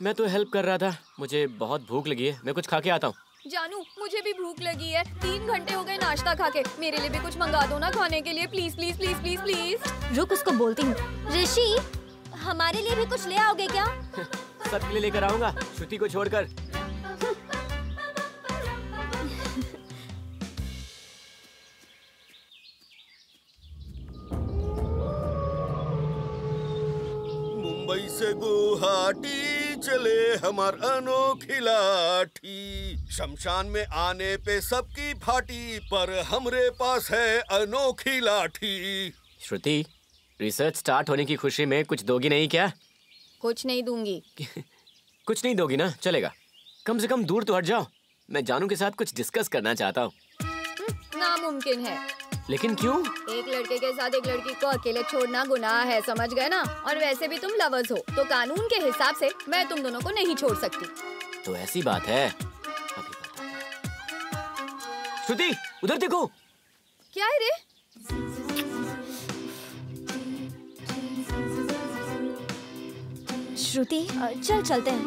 मैं तो हेल्प कर रहा था, मुझे बहुत भूख लगी है, मैं कुछ खा के आता हूँ। जानू, मुझे भी भूख लगी है, 3 घंटे हो गए नाश्ता खा के। मेरे लिए भी कुछ मंगा दो ना खाने के लिए, please please please please please. रुक, उसको बोलती हूँ। ऋषि, हमारे लिए भी कुछ ले आओगे क्या? सबके लिए लेकर आऊंगा, श्रुति को छोड़कर। मुंबई से गुवाहाटी चले हमार अनोखी लाठी। शमशान में आने पे सबकी फाटी, पर हमरे पास है अनोखी लाठी। श्रुति, रिसर्च स्टार्ट होने की खुशी में कुछ दोगी नहीं क्या? कुछ नहीं दूंगी। कुछ नहीं दोगी ना? चलेगा, कम से कम दूर तो हट जाओ, मैं जानू के साथ कुछ डिस्कस करना चाहता हूँ। नामुमकिन है। लेकिन क्यों? एक लड़के के साथ एक लड़की को अकेले छोड़ना गुनाह है, समझ गए ना? और वैसे भी तुम लवर्स हो, तो कानून के हिसाब से मैं तुम दोनों को नहीं छोड़ सकती। तो ऐसी बात है। श्रुति, उधर देखो। क्या है रे? श्रुति, चल चलते हैं।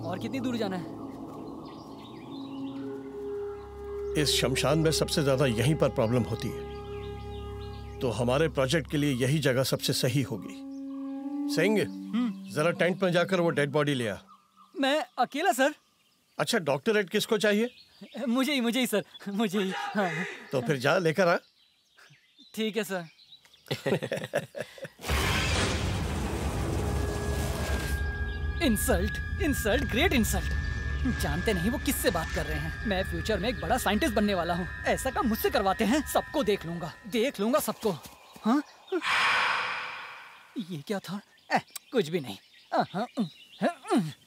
और कितनी दूर जाना है? इस शमशान में सबसे ज्यादा यहीं पर प्रॉब्लम होती है, तो हमारे प्रोजेक्ट के लिए यही जगह सबसे सही होगी। सिंह, जरा टेंट में जाकर वो डेड बॉडी ले आ। मैं अकेला सर? अच्छा, डॉक्टरेट किसको चाहिए? मुझे ही सर, मुझे ही। हाँ। तो फिर जा, लेकर आ। ठीक है sir. Insult, insult, great insult. जानते नहीं वो किससे बात कर रहे हैं। मैं फ्यूचर में एक बड़ा साइंटिस्ट बनने वाला हूँ। ऐसा काम मुझसे करवाते हैं, सबको देख लूंगा सबको। हाँ? ये क्या था? कुछ भी नहीं।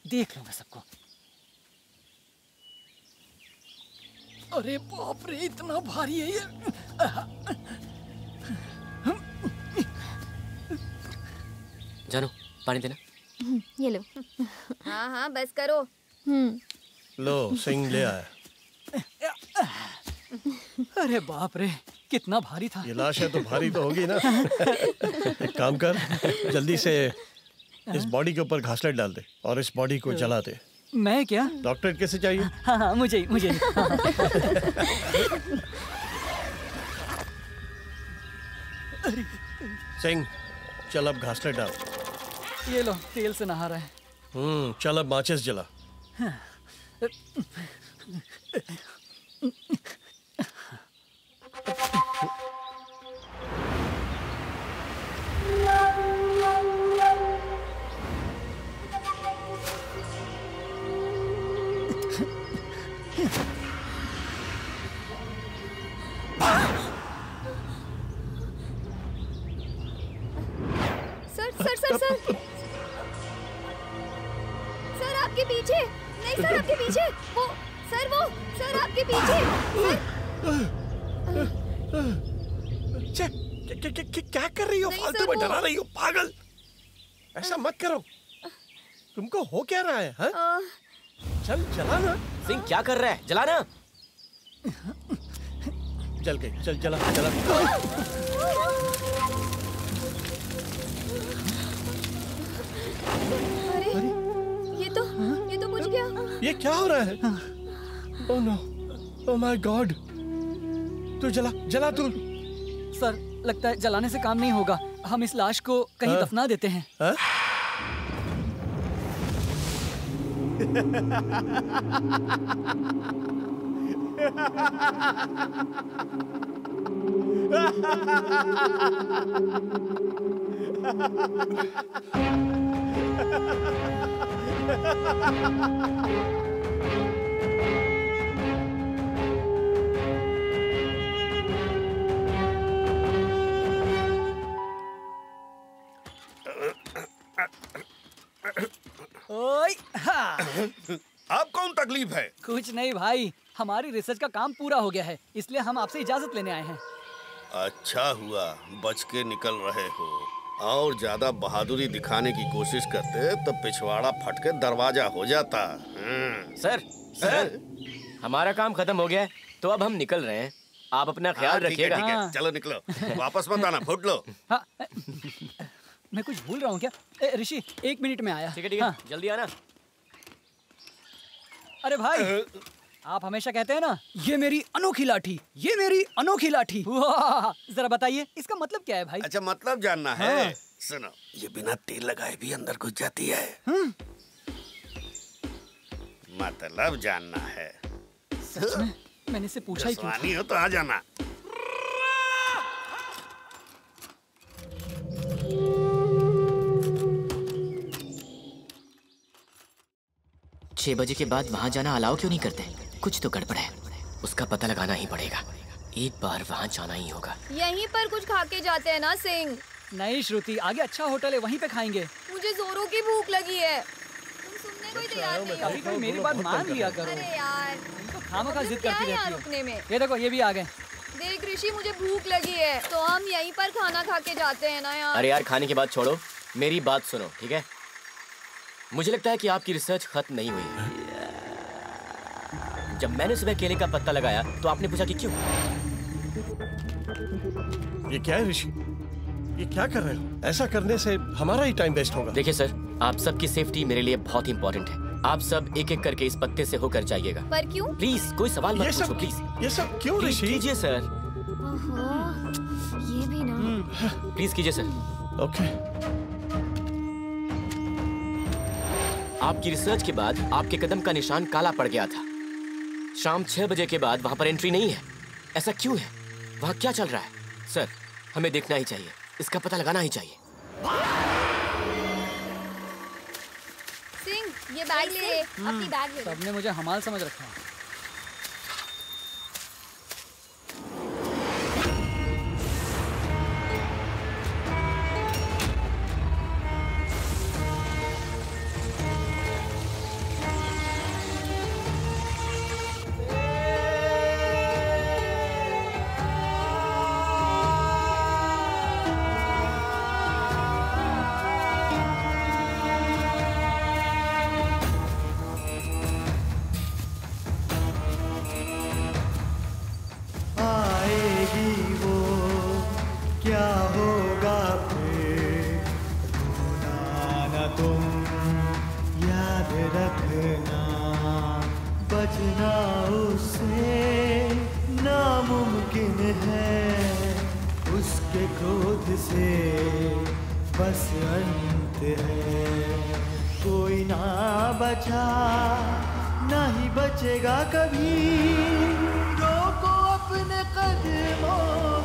देख लूंगा सबको। अरे बाप रे, इतना भारी है ये। जानो, पानी देना। ये लो। हाँ हाँ बस करो। लो, सिंह ले आया। अरे बाप रे, कितना भारी था। ये लाश है तो भारी तो होगी ना। एक काम कर, जल्दी से इस बॉडी के ऊपर घासलेट डाल दे और इस बॉडी को जला दे। मैं क्या? डॉक्टर कैसे चाहिए? हाँ हाँ, मुझे ही, मुझे ही। सिंह, चल अब घासलेट डाल। ये लो, तेल से नहा रहा है। चल अब माचिस जला। सर आपके पीछे। नहीं सर आपके पीछे। वो सर आपके पीछे। क्या कर रही हो? फालतू में डरा रही हो पागल। ऐसा मत करो। तुमको हो क्या रहा है? हाँ? चल जला ना। सिंह क्या कर रहा है? जला ना। जल गई। चल जला जला। अरे ये तो बुझ गया। ये क्या हो रहा है? Oh no, oh my god. तू जला तू। सर, लगता है जलाने से काम नहीं होगा। हम इस लाश को कहीं दफना देते हैं। ओए, हाँ। अब कौन तकलीफ है? कुछ नहीं भाई, हमारी रिसर्च का काम पूरा हो गया है, इसलिए हम आपसे इजाजत लेने आए हैं। अच्छा हुआ बच के निकल रहे हो। और ज्यादा बहादुरी दिखाने की कोशिश करते तो पिछवाड़ा फट के दरवाजा हो जाता। सर, हमारा काम खत्म हो गया है, तो अब हम निकल रहे हैं। आप अपना ख्याल रखिएगा। ठीक है, चलो निकलो। वापस मत आना, फुट लो। हाँ, मैं कुछ भूल रहा हूँ क्या? ऋषि, 1 मिनट में आया। ठीक है, हाँ। जल्दी आना। अरे भाई, आप हमेशा कहते हैं ना, ये मेरी अनोखी लाठी, ये मेरी अनोखी लाठी। जरा बताइए, इसका मतलब क्या है भाई? अच्छा, मतलब जानना है? हाँ। सुनो, ये बिना तेल लगाए भी अंदर घुस जाती है। मतलब जानना है? सच में? मैंने इससे पूछा ही क्यों? जवानी हो तो आ जाना। 6 बजे के बाद वहाँ जाना अलाउ क्यों नहीं करते? कुछ तो गड़बड़ है, उसका पता लगाना ही पड़ेगा। एक बार वहाँ जाना ही होगा। यहीं पर कुछ खा के जाते हैं ना सिंह? नहीं श्रुति, आगे अच्छा होटल है, वहीं पे खाएंगे। मुझे जोरों की भूख लगी है। तुम सुनने को ही तैयार नहीं हो। कभी मेरी बात मान लिया करो। अरे यार, तो खामखा जिद करती रहती हो। रुकने में। ये देखो, ये भी आ गए। देख ऋषि, मुझे भूख लगी है, तो हम यहीं पर खाना खा के जाते हैं ना यार। अरे यार, खाने की बात छोड़ो, मेरी बात सुनो, ठीक है? मुझे लगता है कि आपकी रिसर्च खत्म नहीं हुई। जब मैंने सुबह केले का पत्ता लगाया तो आपने पूछा कि क्यों? ये क्या है ऋषि? ये क्या कर रहे हो? ऐसा करने से हमारा ही टाइम वेस्ट होगा। देखिए सर, आप सबकी सेफ्टी मेरे लिए बहुत इंपॉर्टेंट है। आप सब एक एक करके इस पत्ते से होकर जाइएगा। पर क्यों? प्लीज, कोई सवाल मत पूछो, प्लीज। ये सब क्यों ऋषि? कीजिए सर। ये भी ना। प्लीज कीजिए सर। ओके। आपकी रिसर्च के बाद आपके कदम का निशान काला पड़ गया था। शाम 6 बजे के बाद वहाँ पर एंट्री नहीं है। ऐसा क्यों है? वहाँ क्या चल रहा है? सर, हमें देखना ही चाहिए, इसका पता लगाना ही चाहिए। सिंह, ये बैग ले, अपनी बैग ले। सबने मुझे हमाल समझ रखा है। बचना उससे नामुमकिन है, उसके क्रोध से बस अंत है। कोई ना बचा ना ही बचेगा कभी, रोको अपने कदमों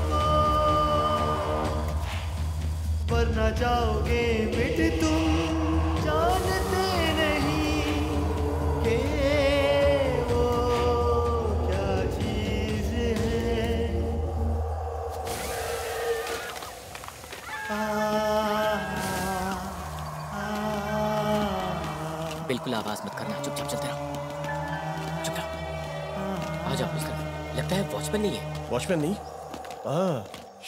को, वरना जाओगे मिट तुम, जानते नहीं कि वो क्या चीज है। बिल्कुल आवाज मत करना, चुपचाप चलते रहो। चुप रहो। आ जाओ इस तरफ। लगता है वॉचमैन नहीं है। वॉचमैन नहीं?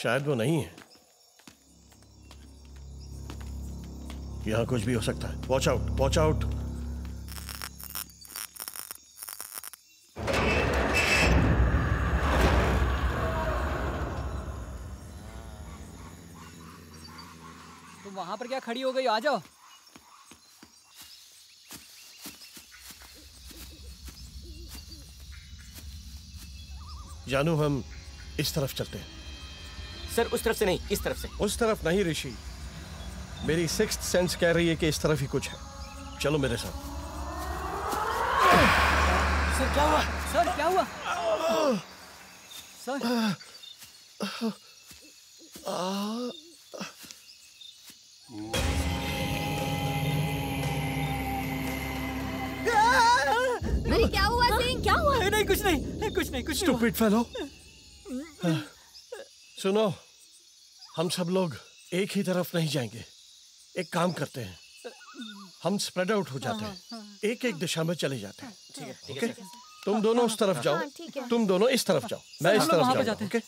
शायद वो नहीं है। यहाँ कुछ भी हो सकता है। Watch out, watch out. तुम वहां पर क्या खड़ी हो गई? आ जाओ। जानू, हम इस तरफ चलते हैं। सर उस तरफ से नहीं, इस तरफ से। उस तरफ नहीं ऋषि, मेरी सिक्स्थ सेंस कह रही है कि इस तरफ ही कुछ है। चलो मेरे साथ। सर क्या हुआ? सर क्या हुआ? सर अरे क्या हुआ सिंह? क्या हुआ? नहीं कुछ नहीं, कुछ नहीं, कुछ नहीं। Stupid fellow. सुनो, हम सब लोग एक ही तरफ नहीं जाएंगे। एक काम करते हैं, हम स्प्रेड आउट हो जाते हैं, एक एक दिशा में चले जाते हैं। ठीक है। तुम दोनों उस तरफ जाओ, तुम दोनों इस तरफ जाओ, मैं इस तरफ जाऊंगा। ओके?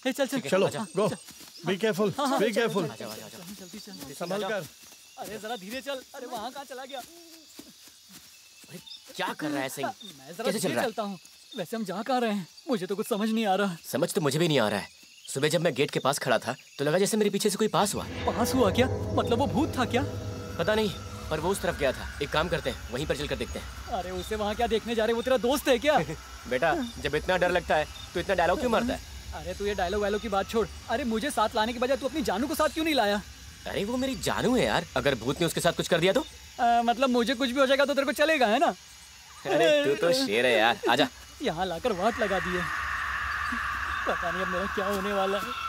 चलो go. Be careful, be careful. संभल कर। अरे जरा धीरे चल। अरे वहाँ कहाँ चला गया? क्या कर रहा है सिंह? मैं जरा धीरे चलता हूँ। वैसे हम जा कहाँ रहे हैं? मुझे तो कुछ समझ नहीं आ रहा। समझ तो मुझे भी नहीं आ रहा है। सुबह जब मैं गेट के पास खड़ा था तो लगा जैसे मेरे पीछे से कोई पास हुआ। पास हुआ क्या? मतलब वो भूत था क्या? पता नहीं, पर वो उस तरफ गया था। एक काम करते हैं, वहीं पर चलकर देखते हैं। अरे उसे वहाँ क्या देखने जा रहे? वो तेरा दोस्त है क्या? बेटा, जब इतना डर लगता है तो इतना डायलॉग क्यों मारता है? अरे तू ये डायलॉग वायलॉग की बात छोड़। अरे मुझे साथ लाने के बजाय तू अपनी जानू को साथ क्यों नहीं लाया? अरे वो मेरी जानू है यार, अगर भूत ने उसके साथ कुछ कर दिया तो? मतलब मुझे कुछ भी हो जाएगा तो तेरे को चलेगा, है ना? अरे तू तो शेर है यार, आजा। यहाँ लाकर वाट लगा दी है। पता नहीं अब मेरा क्या होने वाला है।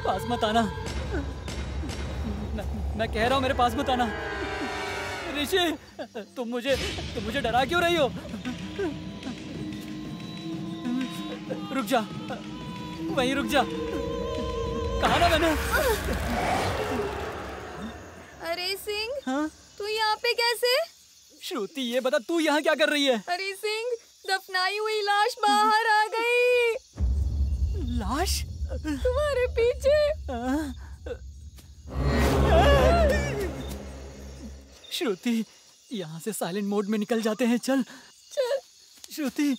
पास मत आना। मैं कह रहा हूँ मेरे पास मत आना। ऋषि, तुम मुझे डरा क्यों रही हो? रुक जा, वहीं रुक जा। कहा ना मैंने? अरे सिंह, तू यहाँ पे कैसे? श्रुति ये बता, तू यहाँ क्या कर रही है? अरे सिंह, दफनाई हुई लाश बाहर आ गई। लाश? तुम्हारे पीछे। श्रुति, यहाँ से साइलेंट मोड में निकल जाते हैं। चल चल। श्रुति,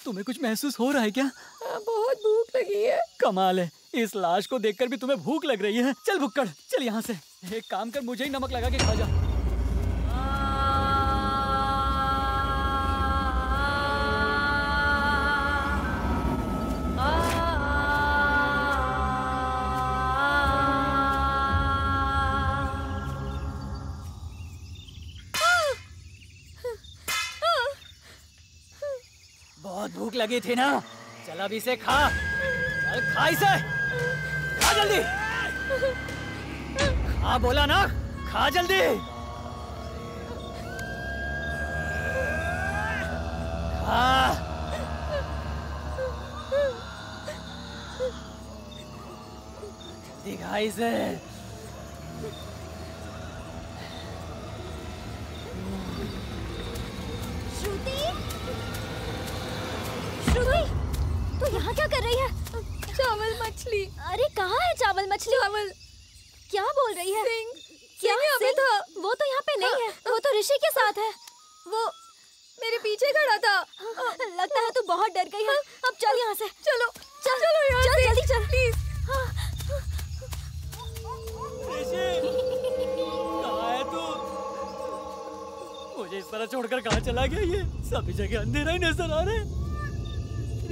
तुम्हें कुछ महसूस हो रहा है क्या? बहुत भूख लगी है। कमाल है, इस लाश को देखकर भी तुम्हें भूख लग रही है। चल भुक्कड़, चल यहाँ से। एक काम कर, मुझे ही नमक लगा के खा जा। बहुत भूख लगी थी ना? चल अब इसे खा। चल खा इसे, खा जल्दी। खा बोला ना, खा जल्दी। खा। दिखाई से। श्रुति, श्रुति, तू यहाँ क्या कर रही है? चावल मछली। अरे कहाँ है चावल मछली? चावल। क्या बोल रही है? क्या यहाँ पे था? वो तो यहाँ पे नहीं है, वो तो ऋषि के साथ है। वो मेरे पीछे खड़ा था। लगता है तू बहुत डर गई है। अब चल यहाँ से। चलो चल, चलो यहाँ चल से। जल्दी चल प्लीज। कहाँ है तू? मुझे इस तरह छोड़कर कहाँ चला गया ये? सभी जगह अंधेरा ही नजर आ रहा है।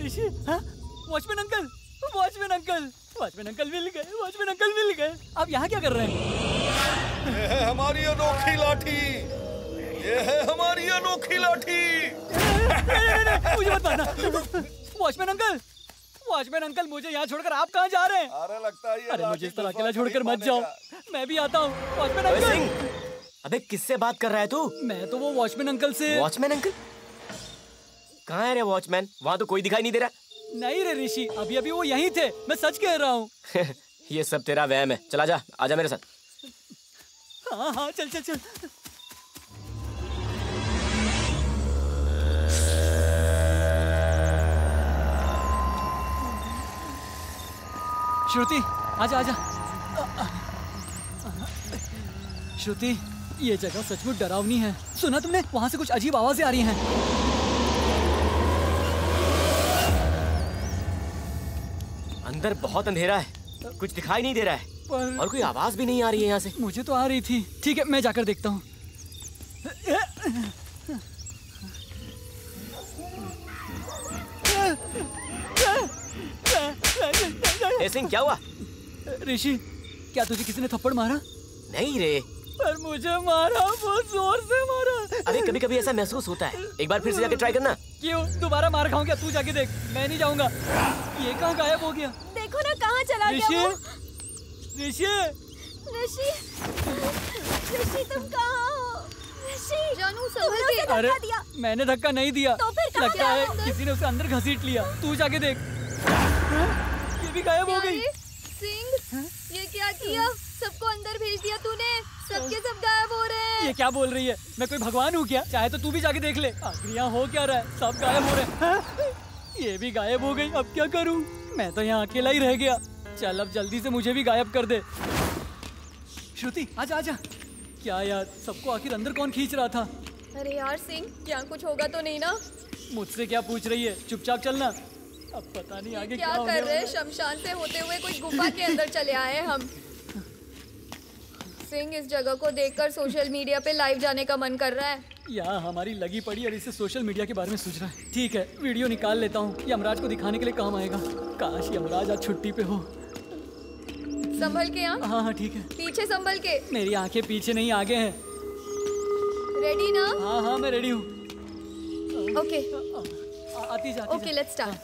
ऋषि, हाँ? Watchman uncle, watchman uncle, watchman uncle मिल गए, वॉचमैन अंकल मिल गए। अब यहाँ क्या कर रहे हैं? ये है हमारी अनोखी लाठी, ये है हमारी अनोखी लाठी। नहीं, मुझे मत मारना। वॉचमैन अंकल, वॉचमैन अंकल, मुझे यहाँ छोड़कर आप कहाँ जा रहे हैं? अरे लगता है ये अरे मुझे इस तरह अकेला छोड़कर मत जाओ, मैं भी आता हूँ। Watchman uncle. अबे किससे बात कर रहा है तू? मैं तो वो वॉचमैन अंकल से। Watchman uncle? कहाँ है रे वॉचमैन? वहाँ तो कोई दिखाई नहीं दे रहा। नहीं रे ऋषि, अभी अभी वो यहीं थे, मैं सच कह रहा हूँ। ये सब तेरा वहम है। चला जा, आजा मेरे साथ। हाँ हाँ, चल चल चल। श्रुति, आजा आजा। श्रुति, ये जगह सचमुच डरावनी है। सुना तुमने? वहाँ से कुछ अजीब आवाजें आ रही हैं। अंदर बहुत अंधेरा है, कुछ दिखाई नहीं दे रहा है और कोई आवाज भी नहीं आ रही है यहाँ से। मुझे तो आ रही थी। ठीक है, मैं जाकर देखता हूँ। सिंह, क्या हुआ? ऋषि, क्या तुझे किसी ने थप्पड़ मारा? नहीं रे, पर मुझे मारा, बहुत जोर से मारा। अरे कभी कभी ऐसा महसूस होता है, एक बार फिर से जाके ट्राई करना। क्यों? दोबारा मार खाऊं क्या? तू जाके देख, मैं नहीं जाऊंगा। ये कहाँ गायब हो गया? देखो ना कहाँ चला गया वो। ऋषि, ऋषि, ऋषि तुम कहाँ हो? ऋषि, जानू तुमने उसे धक्का दिया। मैंने धक्का नहीं दिया। तो फिर कहाँ लगता है गया? किसी ने उसे अंदर घसीट लिया। तू जाके देख। ये भी गायब हो गई। सिंह, ये क्या किया? सबको अंदर भेज दिया तूने, सबके सब गायब हो रहे हैं। ये क्या बोल रही है? मैं कोई भगवान हूँ क्या? चाहे तो तू भी जाके देख ले। आखिर यहाँ हो क्या रहा है? सब गायब हो रहे हैं। ये भी गायब हो गई, अब क्या करूँ? मैं तो यहाँ अकेला ही रह गया। चल अब जल्दी से मुझे भी गायब कर दे। श्रुति, आजा आजा। क्या यार, सबको आखिर अंदर कौन खींच रहा था? अरे यार सिंह, यहाँ कुछ होगा तो नहीं ना? मुझसे क्या पूछ रही है? चुपचाप चलना। अब पता नहीं आगे क्या कर रहे हैं? शमशान से होते हुए कोई गुफा के अंदर चले आए हैं हम। सिंह, इस जगह को देखकर सोशल मीडिया पे लाइव जाने का मन कर रहा है। यहाँ हमारी लगी पड़ी और इसे सोशल मीडिया के बारे में सोच रहा है। ठीक है, वीडियो निकाल लेता हूँ, यमराज को दिखाने के लिए काम आएगा। काश यमराज आज छुट्टी पे हो। संभल के यहाँ। हाँ हाँ ठीक है। पीछे संभल के। मेरी आंखें पीछे नहीं आगे हैं। रेडी ना? हाँ हाँ मैं रेडी हूँ। ओके आती जा। Okay, let's start.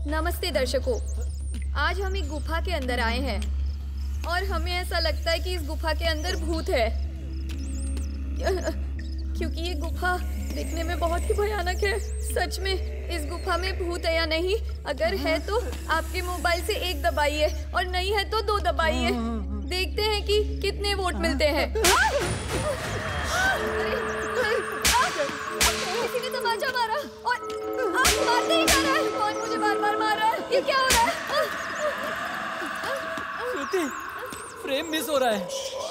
नमस्ते दर्शकों, आज हम एक गुफा के अंदर आए हैं और हमें ऐसा लगता है कि इस गुफा के अंदर भूत है। क्योंकि ये गुफा दिखने में बहुत ही भयानक है। सच में इस गुफा में भूत है या नहीं? अगर है तो आपके मोबाइल से 1 दबाइए और नहीं है तो 2 दबाइए। देखते हैं कि कितने वोट मिलते हैं। किसी ने तमाचा मारा और मारते ही जा रहा है। कौन मुझे बार-बार मार रहा है? ये क्या हो रहा है? श्रुति, फ्रेम मिस हो रहा है।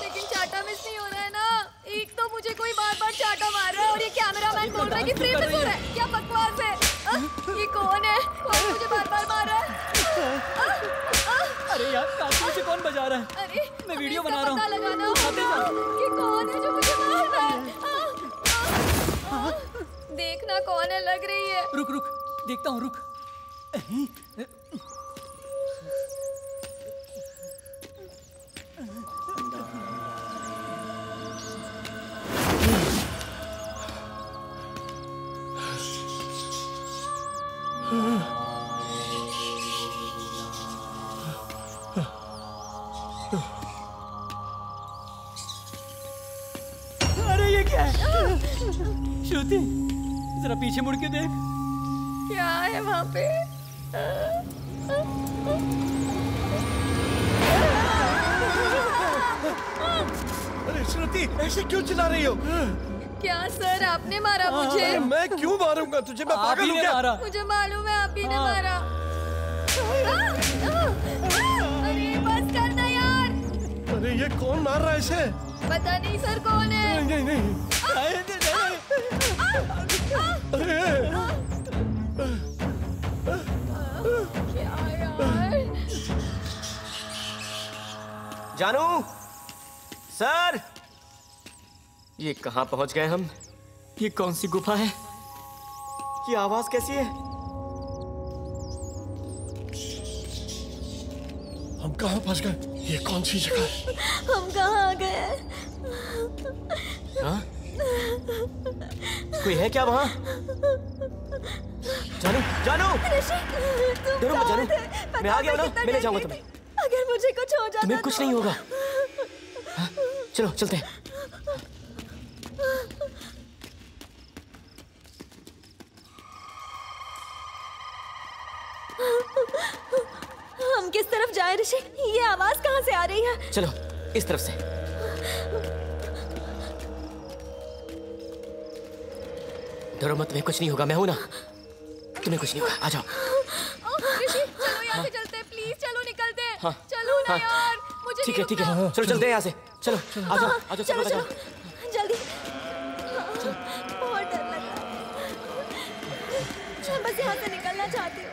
लेकिन चाटा मिस नहीं हो रहा है ना। एक तो मुझे कोई बार-बार चाटा मार रहा है और ये कैमरामैन बोल रहा है कि फ्रेम मिस हो रहा है। क्या बकवास है? ये कौन है? कौन मुझे बार-बार मार रहा है? अरे यार, काशी मुझे कौन बजा रहा है? अरे मैं वीडियो बना रहा हूँ। पता लगाना होगा कि कौन है जो मुझे मार रहा है। देखना कौन है, लग रही है। रुक रुक, देखता हूँ, रुक। अरे ये क्या है? श्रुति, जरा पीछे मुड़ के देख। क्या है वहाँ पे? ऐसे क्यों चिल्ला रही हो? क्या सर आपने मारा मुझे? अरे मैं क्यों मारूंगा तुझे? मैं पागल हूँ क्या? मुझे मालूम है आप ही ने मारा। अरे बस करना यार। अरे ये कौन मार रहा है इसे? पता नहीं सर कौन है। नहीं। जानू सर, ये कहाँ पहुंच गए हम? ये कौन सी गुफा है? ये आवाज कैसी है? हम कहाँ फंस गए? ये कौन सी जगह है? हम कहाँ आ गए? हाँ? कोई है क्या वहाँ? जानू जानू, डरो मत जानू, मैं आ गया ना, मैं ले जाऊंगा तुम्हें। अगर मुझे कुछ हो जाता तुम्हें कुछ नहीं होगा। हाँ? चलो चलते हैं। हम किस तरफ जाए ऋषि? ये आवाज कहाँ से आ रही है? चलो इस तरफ से। डरो मत, तुम्हें कुछ नहीं होगा, मैं हूं ना, तुम्हें कुछ नहीं होगा। आ जाओ। ऋषि चलो यहाँ से चलते हैं, प्लीज चलो निकलते हैं। हाँ, चलो ना हाँ, यार, मुझे ठीक है ठीक है, चलो चलते हैं यहाँ से। चलो आ जाओ आ जाओ, चलो सब लोग आ चलो जाओ। जल्दी। बहुत डर लग रहा है, मैं बस यहाँ से निकलना चाहती हूँ।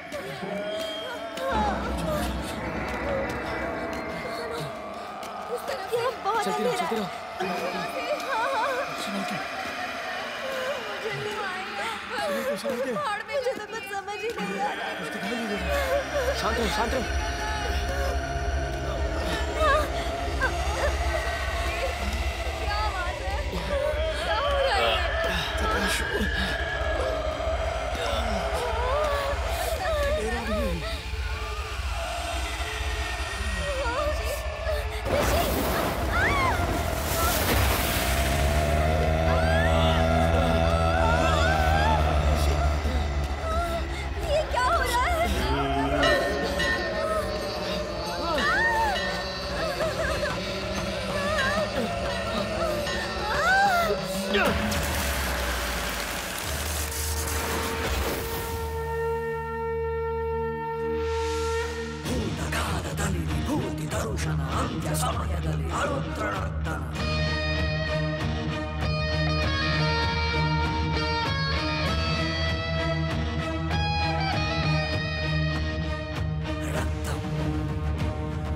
बहुत चलती रहो चलती रहो। मुझे तो कुछ समझ ही नहीं आ रहा। शांत रहो शांत रहो। क्या आवाज है? क्या हो रहा है? ये क्या हो रहा है?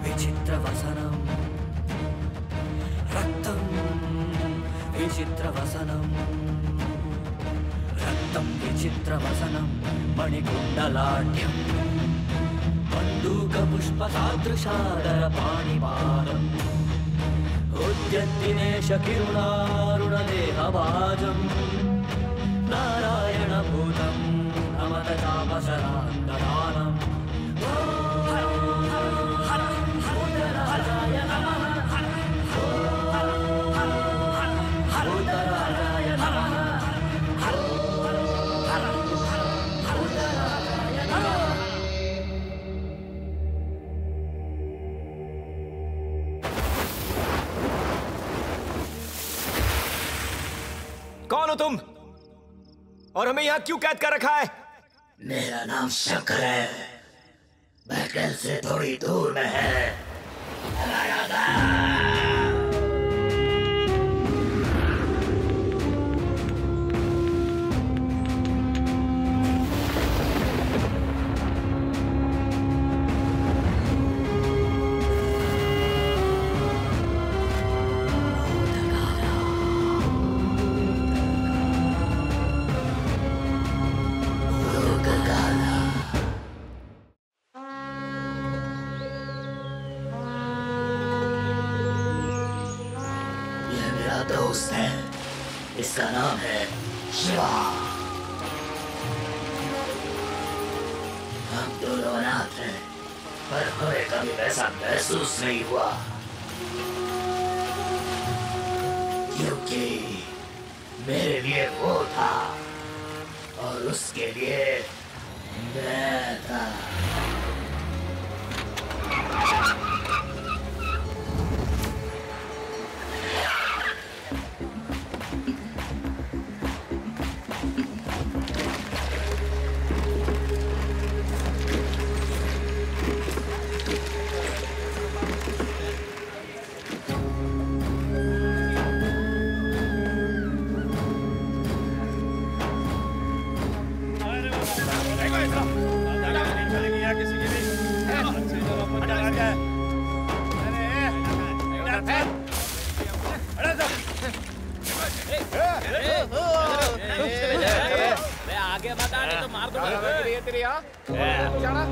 विचित्रवसनम् रक्तं विचित्रवसनम् रक्तं विचित्रवसनं मणिकुण्डलाढ्यम् बन्दूकपुष्पसादृशादरपाणिपादम् उद्यद्दिनेशकिरुणारुणदेहभाजम् नारायणभूतं नमततापसरान्ददानम् कौन हो तुम और हमें यहाँ क्यों कैद कर रखा है? मेरा नाम शंकर है, महल से थोड़ी दूर में है। दोस्त है, इसका नाम है शिवा। हम दोनों अनाथ हैं, पर हमें कभी वैसा महसूस नहीं हुआ, क्योंकि मेरे लिए वो था और उसके लिए मैं था। भैया जाना।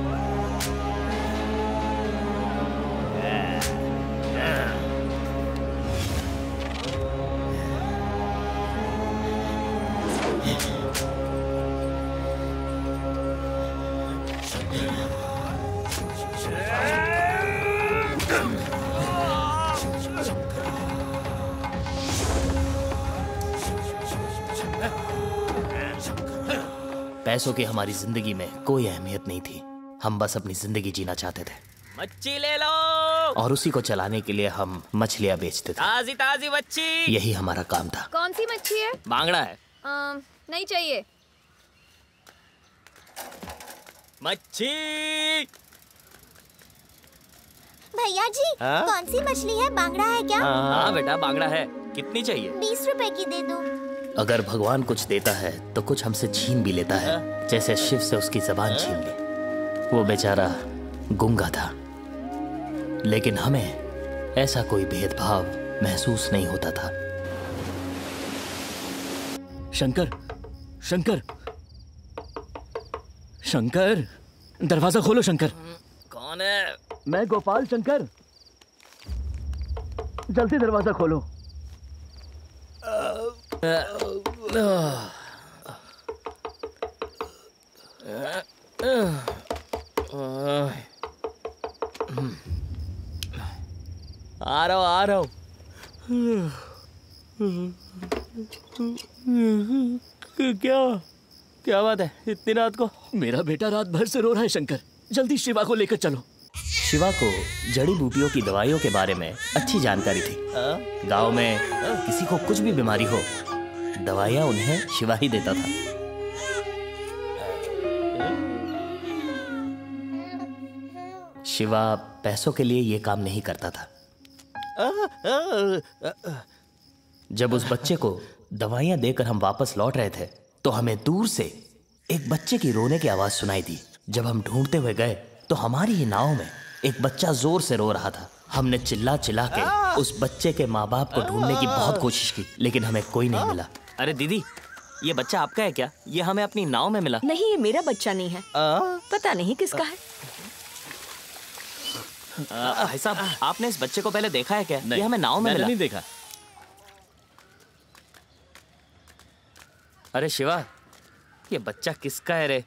पैसों की हमारी जिंदगी में कोई अहमियत नहीं थी। हम बस अपनी जिंदगी जीना चाहते थे। मच्छी ले लो। और उसी को चलाने के लिए हम मछलियाँ बेचते थे। ताजी ताजी मच्छी। यही हमारा काम था। कौन सी मच्छी है? बांगड़ा है। नहीं चाहिए। मच्छी। भैया जी कौन सी मछली है? बांगड़ा है क्या? हाँ बेटा बांगड़ा है। कितनी चाहिए? 20 रुपए की दे दो। अगर भगवान कुछ देता है तो कुछ हमसे छीन भी लेता है, जैसे शिव से उसकी जबान छीन ली। वो बेचारा गूंगा था, लेकिन हमें ऐसा कोई भेदभाव महसूस नहीं होता था। शंकर, शंकर, शंकर, दरवाजा खोलो शंकर। कौन है? मैं गोपाल शंकर। जल्दी दरवाजा खोलो। आ रहा हूँ। क्या बात है इतनी रात को? मेरा बेटा रात भर से रो रहा है शंकर, जल्दी शिवा को लेकर चलो। शिवा को जड़ी बूटियों की दवाइयों के बारे में अच्छी जानकारी थी। गांव में किसी को कुछ भी बीमारी हो, दवाइयाँ उन्हें शिवा ही देता था। शिवा पैसों के लिए ये काम नहीं करता था। जब उस बच्चे को दवाइयाँ देकर हम वापस लौट रहे थे तो हमें दूर से एक बच्चे की रोने की आवाज सुनाई दी। जब हम ढूंढते हुए गए तो हमारी ही नाव में एक बच्चा जोर से रो रहा था। हमने चिल्ला चिल्ला के उस बच्चे के माँ बाप को ढूंढने की बहुत कोशिश की, लेकिन हमें कोई नहीं मिला। अरे दीदी, ये बच्चा आपका है क्या? ये हमें अपनी नाव में मिला। नहीं, ये मेरा बच्चा नहीं है। पता नहीं किसका है। भाई साहब, आपने इस बच्चे को पहले देखा है क्या? ये हमें नाव में मिला। नहीं देखा। अरे शिवा, ये बच्चा किसका है रे?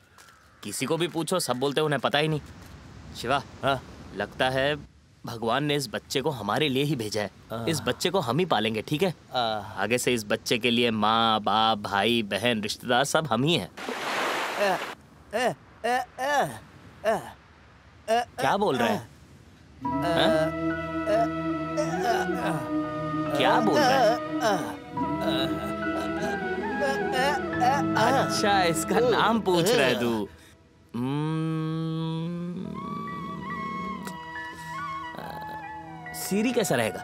किसी को भी पूछो, सब बोलते उन्हें पता ही नहीं। शिवा, लगता है भगवान ने इस बच्चे को हमारे लिए ही भेजा है। इस बच्चे को हम ही पालेंगे, ठीक है? आगे से इस बच्चे के लिए माँ बाप भाई बहन रिश्तेदार सब हम ही हैं। क्या बोल रहे हैं? क्या बोल रहे हैं? अच्छा, इसका नाम पूछ रहा है तू। सीरी कैसा रहेगा?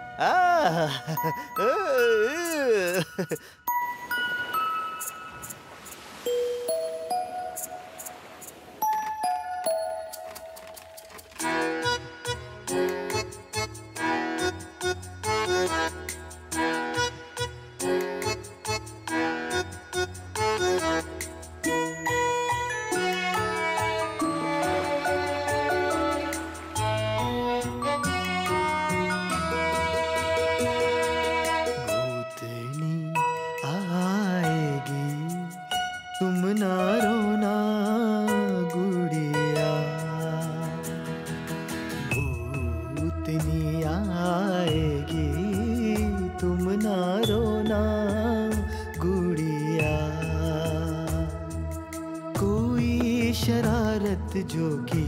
जो की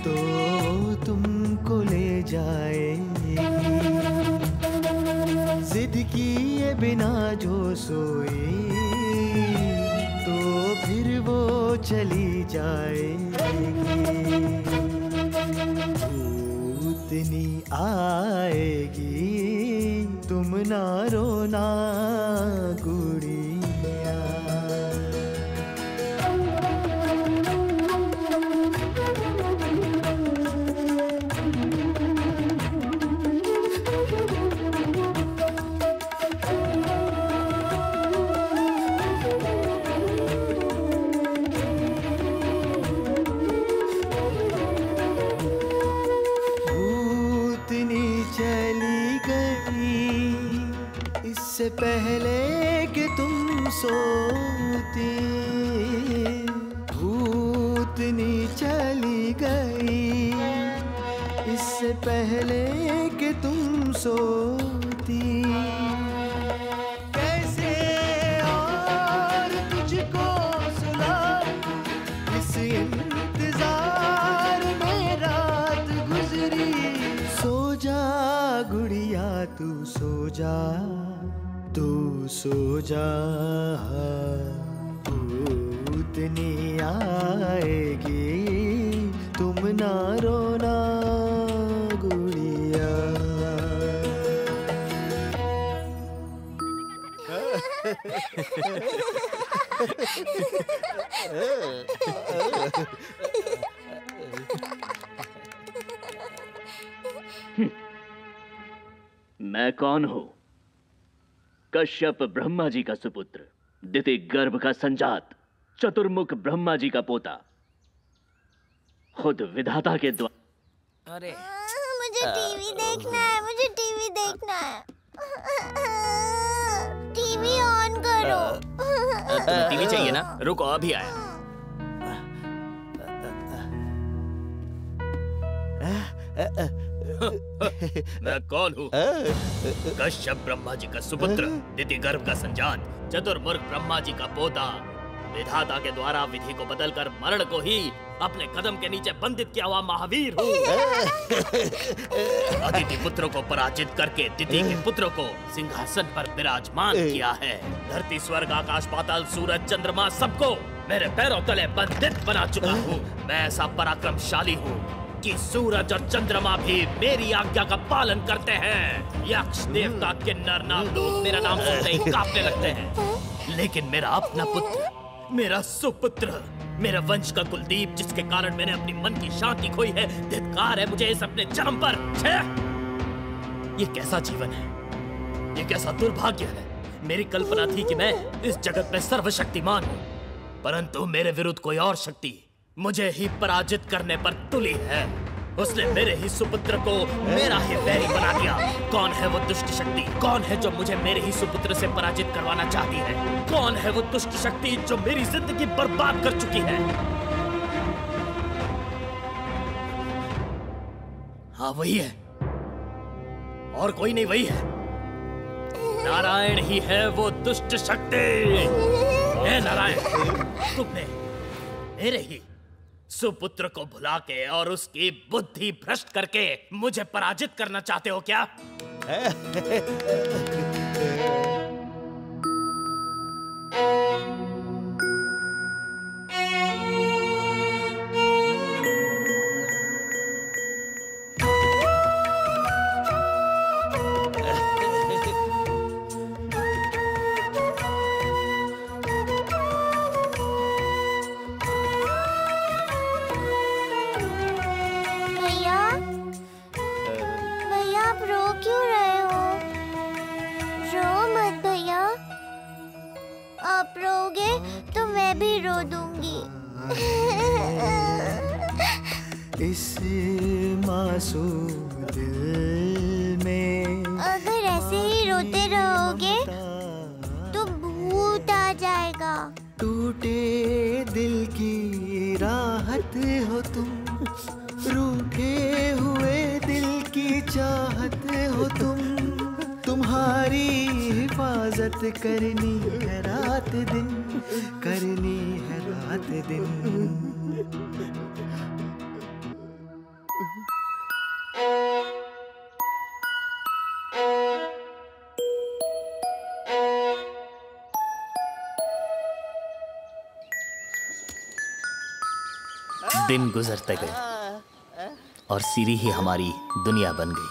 तो तुमको ले जाएगी, जिद किए बिना जो सोए तो फिर वो चली जाएगी। भूतनी आएगी, तुम ना रोना गुड़िया। इससे पहले कि तुम सोती भूतनी चली गई, इससे पहले कि तुम सोती। कैसे और तुझको सुनाऊं, इस इंतजार में रात गुजरी। सो जा गुड़िया तू सो जा, तू सो जा, भूतनी आएगी तुम ना रोना गुड़िया। मैं कौन हूं? कश्यप ब्रह्मा जी का सुपुत्र, दिति गर्भ का संजात, चतुर्मुख ब्रह्मा जी का पोता, खुद विधाता के द्वारा। अरे मुझे टीवी देखना है, मुझे टीवी देखना है। टीवी ऑन करो। तुम्हें टीवी चाहिए ना? रुको अभी आया। मैं कौन हूँ? कश्यप ब्रह्मा जी का सुपुत्र, दिति गर्भ का संजात, चतुर्मुख ब्रह्मा जी का पोता, विधाता के द्वारा विधि को बदलकर मरण को ही अपने कदम के नीचे बंधित किया हुआ महावीर हूँ। अदिति पुत्रों को पराजित करके दिति के पुत्रों को सिंहासन पर विराजमान किया है। धरती स्वर्ग आकाश पाताल सूरज चंद्रमा सबको मेरे पैरों तले बंधित बना चुका हूँ। मैं ऐसा पराक्रमशाली हूँ कि सूरज और चंद्रमा भी मेरी आज्ञा का पालन करते हैं। यक्ष देवता किन्नर नाग लोग मेरा नाम सुनते ही कांपने लगते हैं। लेकिन मेरा अपना पुत्र, मेरा सुपुत्र, मेरा वंश का कुलदीप, जिसके कारण मैंने अपनी मन की शांति खोई है, धिक्कार है मुझे इस अपने जन्म पर। ये कैसा जीवन है, ये कैसा दुर्भाग्य है। मेरी कल्पना थी कि मैं इस जगत में सर्वशक्तिमान हूँ, परंतु मेरे विरुद्ध कोई और शक्ति मुझे ही पराजित करने पर तुली है। उसने मेरे ही सुपुत्र को मेरा ही बैरी बना दिया। कौन है वो दुष्ट शक्ति? कौन है जो मुझे मेरे ही सुपुत्र से पराजित करवाना चाहती है? कौन है वो दुष्ट शक्ति जो मेरी जिंदगी बर्बाद कर चुकी है? हाँ वही है, और कोई नहीं, वही है नारायण ही है वो दुष्ट शक्ति। हे नारायण, तुमने मेरे ही सुपुत्र को भुला के और उसकी बुद्धि भ्रष्ट करके मुझे पराजित करना चाहते हो क्या? इस मासूम दिल में अगर ऐसे ही रोते रहोगे तो भूत आ जाएगा। टूटे दिल की राहत हो तुम, रूठे हुए दिल की चाहत हो तुम। तुम्हारी हिफाजत करनी है रात दिन, करनी है रात दिन। दिन गुजरते गए और सीरी ही हमारी दुनिया बन गई।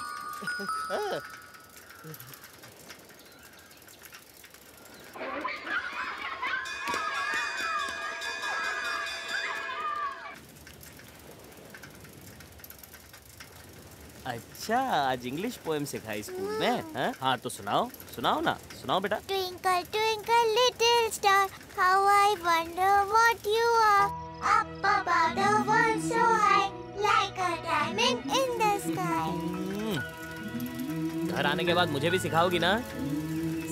अच्छा, आज इंग्लिश पोएम सिखाई स्कूल में? हाँ तो सुनाओ, सुनाओ ना, सुनाओ बेटा। Twinkle twinkle little star, how I wonder what you are. Up above the world so high, like a diamond in the sky. घर आने के बाद मुझे भी सिखाओगी ना?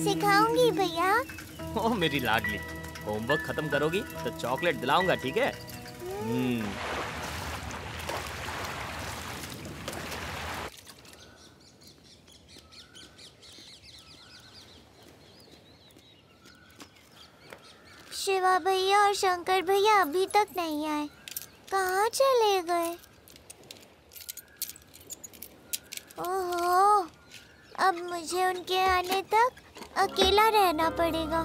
सिखाऊंगी भैया। ओ मेरी लाडली, होमवर्क खत्म करोगी तो चॉकलेट दिलाऊंगा, ठीक है? शिवा भैया और शंकर भैया अभी तक नहीं आए, कहाँ चले गए? ओहो, अब मुझे उनके आने तक अकेला रहना पड़ेगा।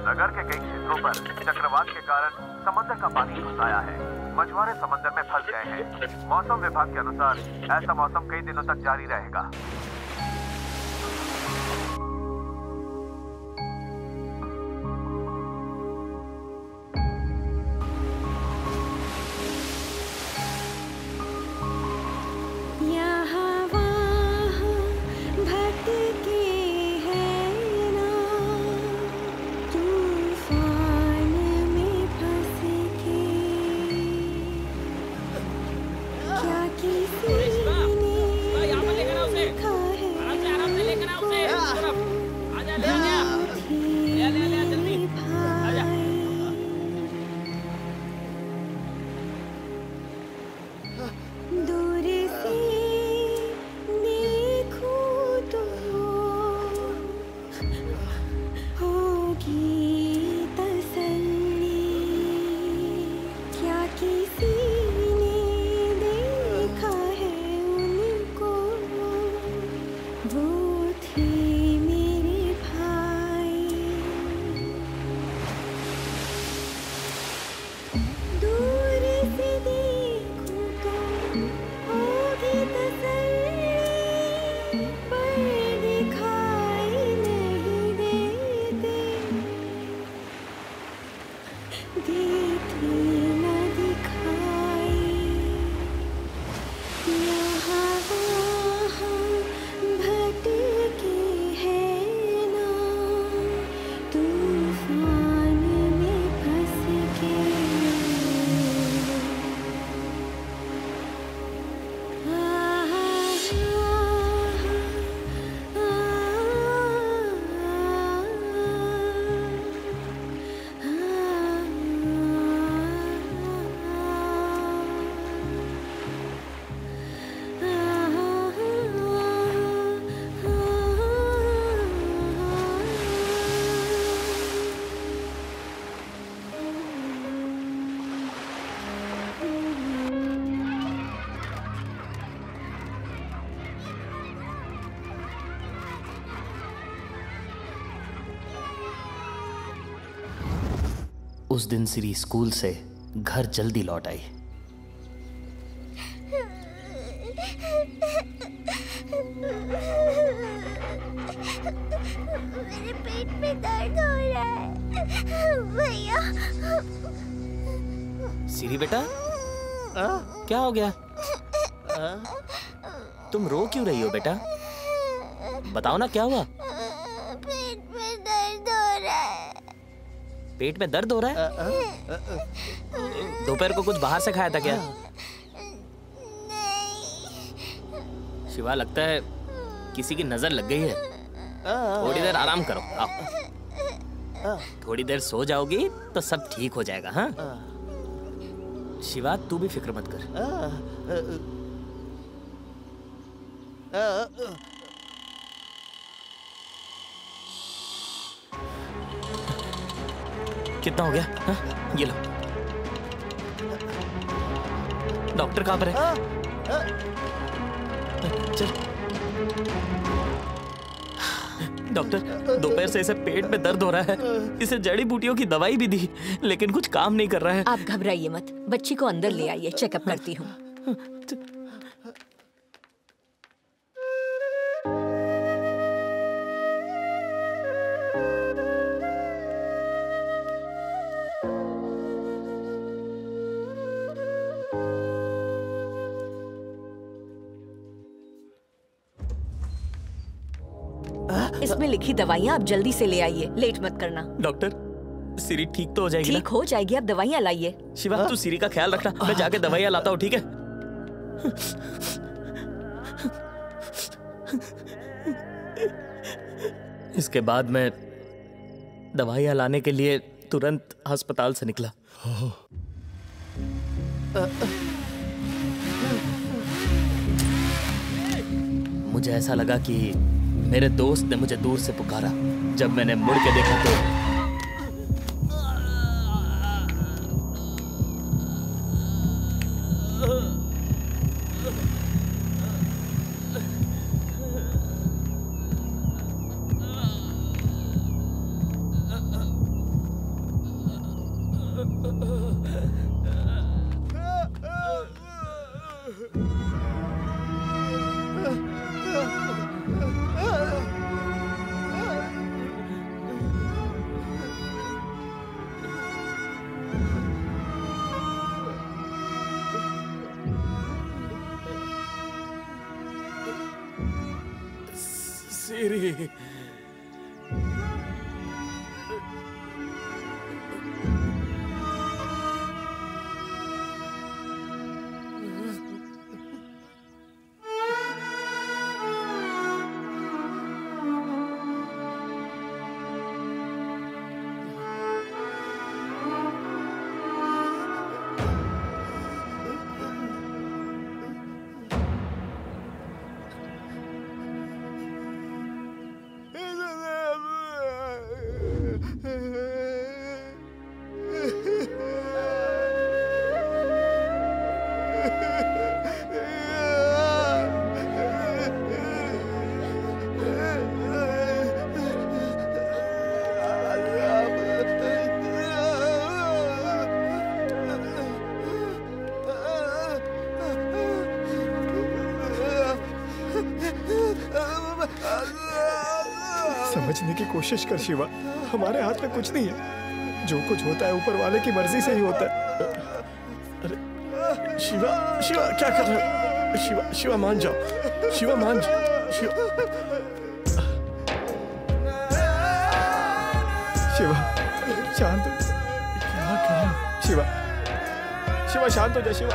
नगर के कई क्षेत्रों पर चक्रवात के कारण समंदर का पानी घुस आया है। मछुआरे समंदर में फंस गए हैं। मौसम विभाग के अनुसार ऐसा मौसम कई दिनों तक जारी रहेगा। उस दिन सिरी स्कूल से घर जल्दी लौट आई। मेरे पेट में दर्द हो रहा है भैया। सिरी बेटा, क्या हो गया? तुम रो क्यों रही हो बेटा? बताओ ना क्या हुआ? पेट में दर्द हो रहा है। पेट में दर्द हो रहा है? दोपहर को कुछ बाहर से खाया था क्या? शिवा, लगता है किसी की नजर लग गई है। थोड़ी देर आराम करो, आओ। थोड़ी देर सो जाओगी तो सब ठीक हो जाएगा। हाँ शिवा, तू भी फिक्र मत कर। कितना हो गया? हाँ? ये लो। डॉक्टर कहाँ पर है? चल। डॉक्टर, दोपहर से इसे पेट में दर्द हो रहा है। इसे जड़ी बूटियों की दवाई भी दी, लेकिन कुछ काम नहीं कर रहा है। आप घबराइए मत, बच्ची को अंदर ले आइए, चेकअप करती हूँ। इसमें लिखी दवाइयाँ आप जल्दी से ले आइए, लेट मत करना। डॉक्टर, सिरी ठीक तो हो जाएगी ना? ठीक हो जाएगी, आप दवाइयाँ लाइए। शिवा, तू सिरी का ख्याल रखना, मैं जाके दवाइयाँ लाता हूँ, ठीक है? इसके बाद मैं दवाइयाँ लाने के लिए तुरंत अस्पताल से निकला। मुझे ऐसा लगा कि मेरे दोस्त ने मुझे दूर से पुकारा। जब मैंने मुड़ के देखा तो सीरी। समझने की कोशिश कर शिवा, हमारे हाथ में कुछ नहीं है। जो कुछ होता है ऊपर वाले की मर्जी से ही होता है। अरे शिवा, शिवा क्या कर रहे हो? शिवा, शिवा मान जाओ। शिवा मान जाओ। शिवा शांत हो। क्या कहा? शिवा, शिवा शांत हो जा। शिवा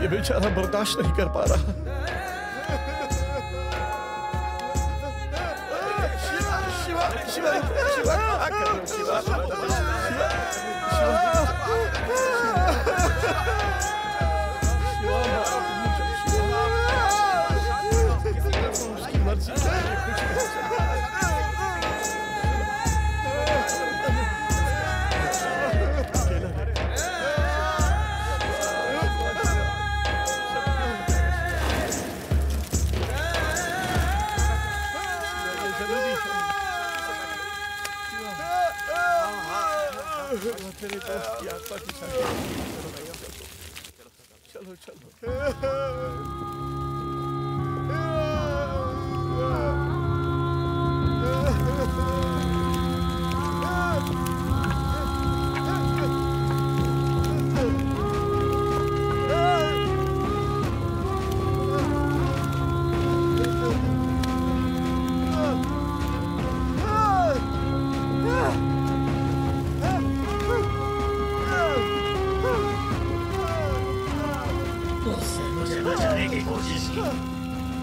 ये बेचारा बर्दाश्त नहीं कर पा रहा। शिवा, शिवा, शिवा, शिवा क्या कर रहे हो? शिवा, शिवा, तेरे दोस्त की आत्मा की शांति। चलो चलो।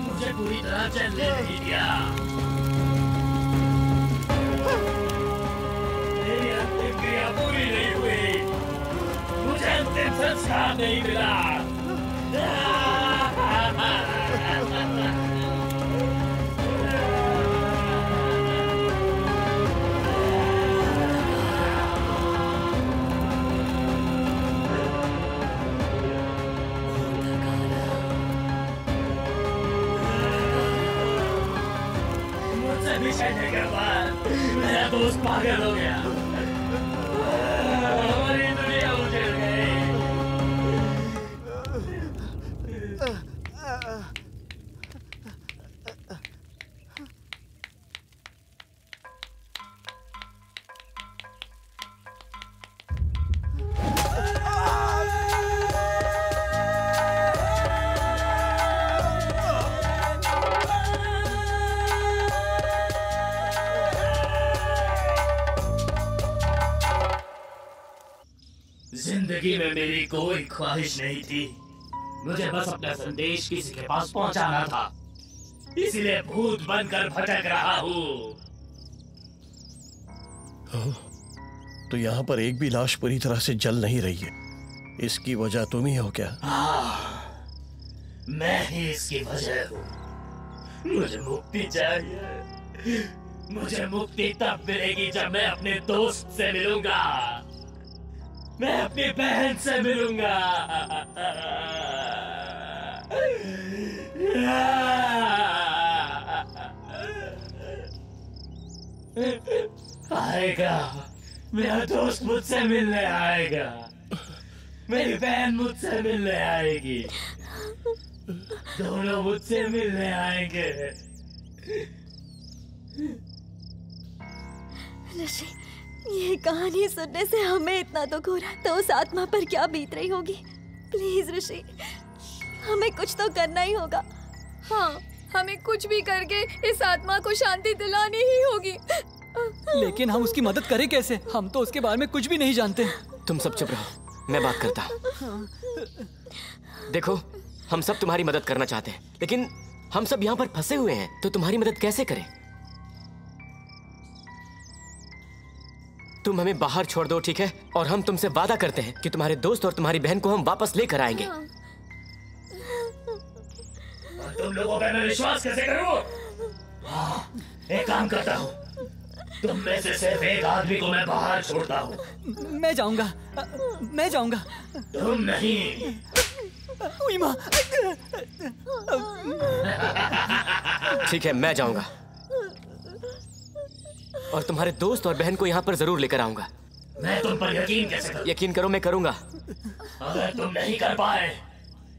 मुझे पूरी तरह चलने नहीं दिया। मेरी अंतिम क्रिया पूरी नहीं हुई। मुझे अंतिम संस्कार नहीं मिला। कहने के बाद मेरा दोस्त पागल हो गया। हमारी दुनिया उजड़ गई। जिंदगी में मेरी कोई ख्वाहिश नहीं थी, मुझे बस अपना संदेश किसी के पास पहुंचाना था, इसलिए भूत बनकर भटक रहा हूँ। तो यहाँ पर एक भी लाश पूरी तरह से जल नहीं रही है, इसकी वजह तुम ही हो क्या? मैं ही इसकी वजह हूँ। मुझे मुक्ति चाहिए। मुझे मुक्ति तब मिलेगी जब मैं अपने दोस्त से मिलूंगा, मैं अपनी बहन से मिलूंगा। आएगा, मेरा दोस्त मुझसे मिलने आएगा, मेरी बहन मुझसे मिलने आएगी, दोनों मुझसे मिलने आएंगे। ऋषि, ये कहानी सुनने से हमें इतना दुख हो रहा है, तो उस आत्मा पर क्या बीत रही होगी। प्लीज ऋषि, हमें कुछ तो करना ही होगा। हाँ, हमें कुछ भी करके इस आत्मा को शांति दिलानी ही होगी। लेकिन हम उसकी मदद करें कैसे? हम तो उसके बारे में कुछ भी नहीं जानते। तुम सब चुप रहो, मैं बात करता हूँ। देखो, हम सब तुम्हारी मदद करना चाहते हैं, लेकिन हम सब यहाँ पर फंसे हुए हैं, तो तुम्हारी मदद कैसे करें? तुम हमें बाहर छोड़ दो, ठीक है? और हम तुमसे वादा करते हैं कि तुम्हारे दोस्त और तुम्हारी बहन को हम वापस लेकर आएंगे। तुम लोगों पे मैं विश्वास कैसे करूं? हाँ, एक काम करता हूँ, तुम में से सिर्फ एक आदमी को मैं बाहर छोड़ता हूँ। मैं जाऊंगा, मैं जाऊंगा। तुम नहीं। उइमा। ठीक है, मैं जाऊंगा और तुम्हारे दोस्त और बहन को यहाँ पर जरूर लेकर आऊंगा। मैं तुम पर यकीन कैसे करूं? यकीन करो, मैं करूंगा। अगर तुम नहीं कर पाए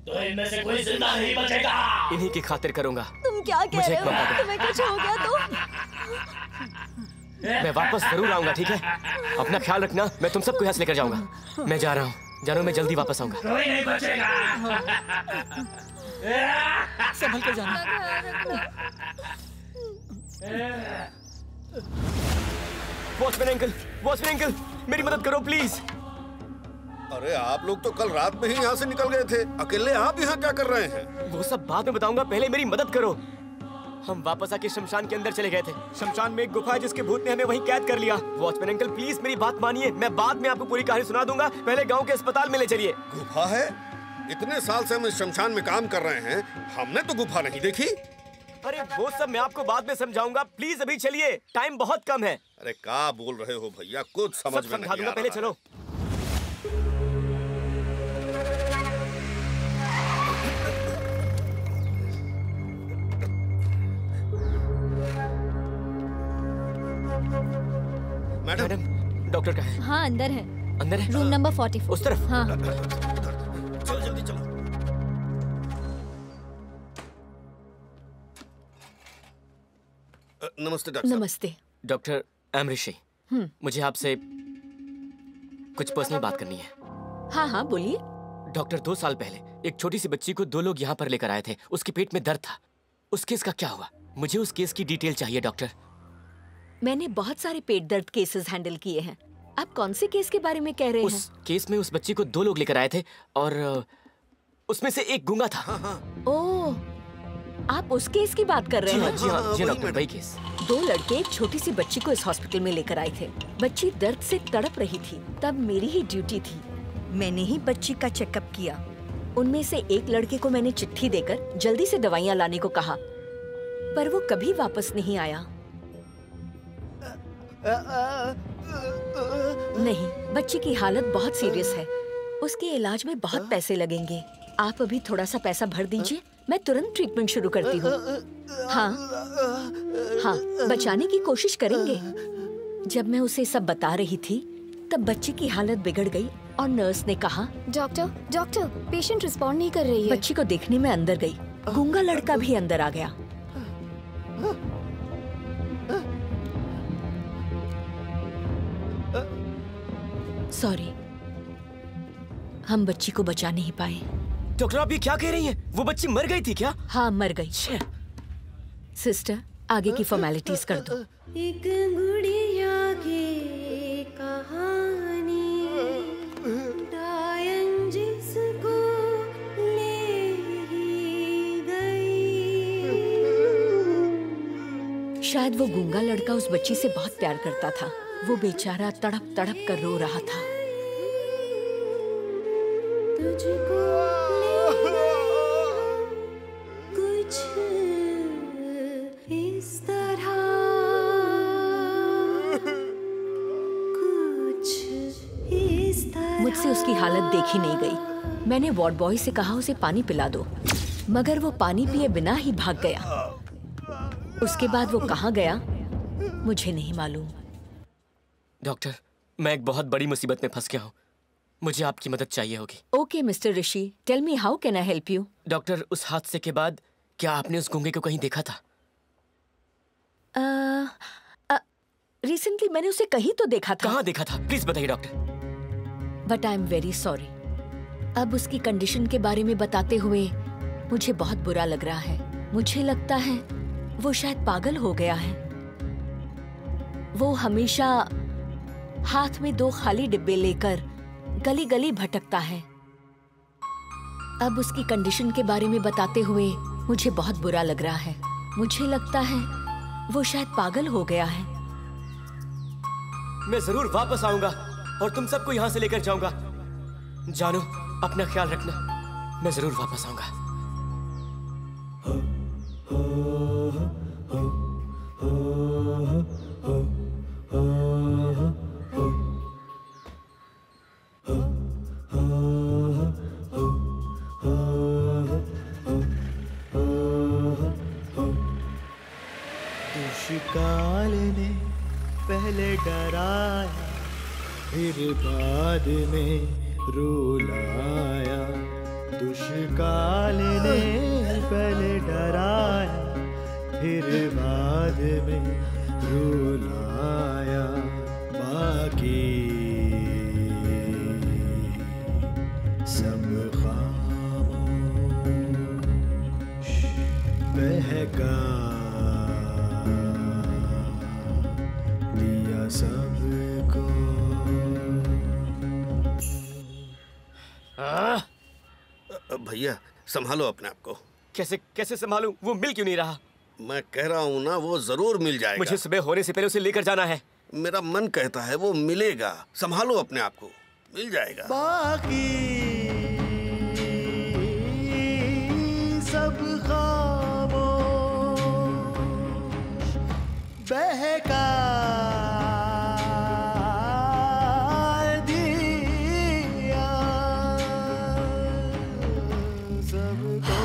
तो इनमें से कोई जिंदा नहीं बचेगा। इन्हीं की खातिर करूंगा। तुम क्या कह रहे हो? तुम्हें कुछ हो गया तो? मैं वापस जरूर आऊंगा, ठीक है? अपना ख्याल रखना, मैं तुम सबको यहाँ से लेकर जाऊंगा। मैं जा रहा हूँ, जानो, मैं जल्दी वापस आऊंगा। कोई नहीं बचेगा। संभल कर जाना। वॉचमैन अंकल, मेरी मदद करो प्लीज। अरे आप लोग तो कल रात में ही यहाँ से निकल गए थे, अकेले आप यहाँ क्या कर रहे हैं? वो सब बाद में बताऊंगा, पहले मेरी मदद करो। हम वापस आके शमशान के अंदर चले गए थे। शमशान में एक गुफा है जिसके भूत ने हमें वहीं कैद कर लिया। वॉचमैन अंकल प्लीज मेरी बात मानिए, मैं बाद में आपको पूरी कहानी सुना दूंगा, पहले गांव के अस्पताल में ले चलिए। गुफा है? इतने साल से हम इस शमशान में काम कर रहे हैं, हमने तो गुफा नहीं देखी। अरे वो सब मैं आपको बाद में समझाऊंगा, प्लीज अभी चलिए, टाइम बहुत कम है। अरे क्या बोल रहे हो भैया, कुछ समझ में नहीं आ रहा। पहले चलो। मैडम, डॉक्टर कहाँ है? हाँ, अंदर है। अंदर है? Room number 44। उस तरफ? हाँ। चलो जल्दी चलो। नमस्ते डॉक्टर। नमस्ते डॉक्टर ऋषि, मुझे आपसे कुछ पर्सनल बात करनी है। हाँ हाँ बोलिए। डॉक्टर, 2 साल पहले एक छोटी सी बच्ची को 2 लोग यहाँ पर लेकर आए थे, उसके पेट में दर्द था। उस केस का क्या हुआ? मुझे उस केस की डिटेल चाहिए डॉक्टर। मैंने बहुत सारे पेट दर्द केसेस हैंडल किए हैं। आप कौन से केस के बारे में कह रहे हैं? उस केस में उस बच्ची को 2 लोग लेकर आए थे और उसमें से एक गूंगा था। ओह, आप उस केस की बात कर रहे हैं? जी हाँ डॉक्टर, वही केस। 2 लड़के एक छोटी सी बच्ची को इस हॉस्पिटल में लेकर आए थे। बच्ची दर्द से तड़प रही थी, तब मेरी ही ड्यूटी थी। मैंने ही बच्ची का चेकअप किया। उनमें से एक लड़के को मैंने चिट्ठी देकर जल्दी से दवाइयाँ लाने को कहा, पर वो कभी वापस नहीं आया। नहीं, बच्ची की हालत बहुत सीरियस है, उसके इलाज में बहुत पैसे लगेंगे। आप अभी थोड़ा सा पैसा भर दीजिए, मैं तुरंत ट्रीटमेंट शुरू करती हूँ। हाँ हाँ, बचाने की कोशिश करेंगे। जब मैं उसे सब बता रही थी तब बच्ची की हालत बिगड़ गई और नर्स ने कहा, डॉक्टर, पेशेंट रिस्पॉन्ड नहीं कर रही है। बच्ची को देखने में अंदर गई, गूंगा लड़का भी अंदर आ गया। सॉरी, हम बच्ची को बचा नहीं पाए। डॉक्टर, आप ये क्या कह रही हैं? वो बच्ची मर गई थी क्या? हाँ, मर गई। सिस्टर, आगे की फॉर्मेलिटीज कर दो। एक गुड़िया की कहानी शायद वो गूंगा लड़का उस बच्ची से बहुत प्यार करता था। वो बेचारा तड़प तड़प कर रो रहा था। तुझको कुछ इस तरह, कुछ इस तरह। मुझसे उसकी हालत देखी नहीं गई। मैंने वार्ड बॉय से कहा उसे पानी पिला दो, मगर वो पानी पिए बिना ही भाग गया। उसके बाद वो कहाँ गया मुझे नहीं मालूम। डॉक्टर, मैं एक बहुत बड़ी मुसीबत में फंस गया हूँ। मुझे आपकी मदद चाहिए होगी। Okay mister Rishi, tell me how can I help you. Doctor, उस हादसे के बाद क्या आपने उस गूंगे को कहीं देखा था? रिसेंटली मैंने उसे कहीं तो देखा था। कहाँ देखा था? प्लीज बताइए doctor. But I am very sorry. अब उसकी कंडीशन के बारे में बताते हुए मुझे बहुत बुरा लग रहा है। मुझे लगता है वो शायद पागल हो गया है। वो हमेशा हाथ में 2 खाली डिब्बे लेकर गली गली भटकता है। अब उसकी कंडीशन के बारे में बताते हुए मुझे बहुत बुरा लग रहा है। मुझे लगता है वो शायद पागल हो गया है। मैं जरूर वापस आऊंगा और तुम सबको यहाँ से लेकर जाऊंगा। जानू, अपना ख्याल रखना। मैं जरूर वापस आऊंगा। दुष्काल ने पहले डराया, फिर बाद में रुलाया। दुष्काल ने पहले डराया, फिर बाद में रुलाया। बाकी सब खामोश बहका दिया सबको। भैया संभालो अपने आप को। कैसे संभालूं? वो मिल क्यों नहीं रहा? मैं कह रहा हूँ ना, वो जरूर मिल जाएगा। मुझे सुबह होने से पहले उसे लेकर जाना है। मेरा मन कहता है वो मिलेगा। संभालो अपने आप को, मिल जाएगा। बाकी सब खामोश बहका दिया सबको।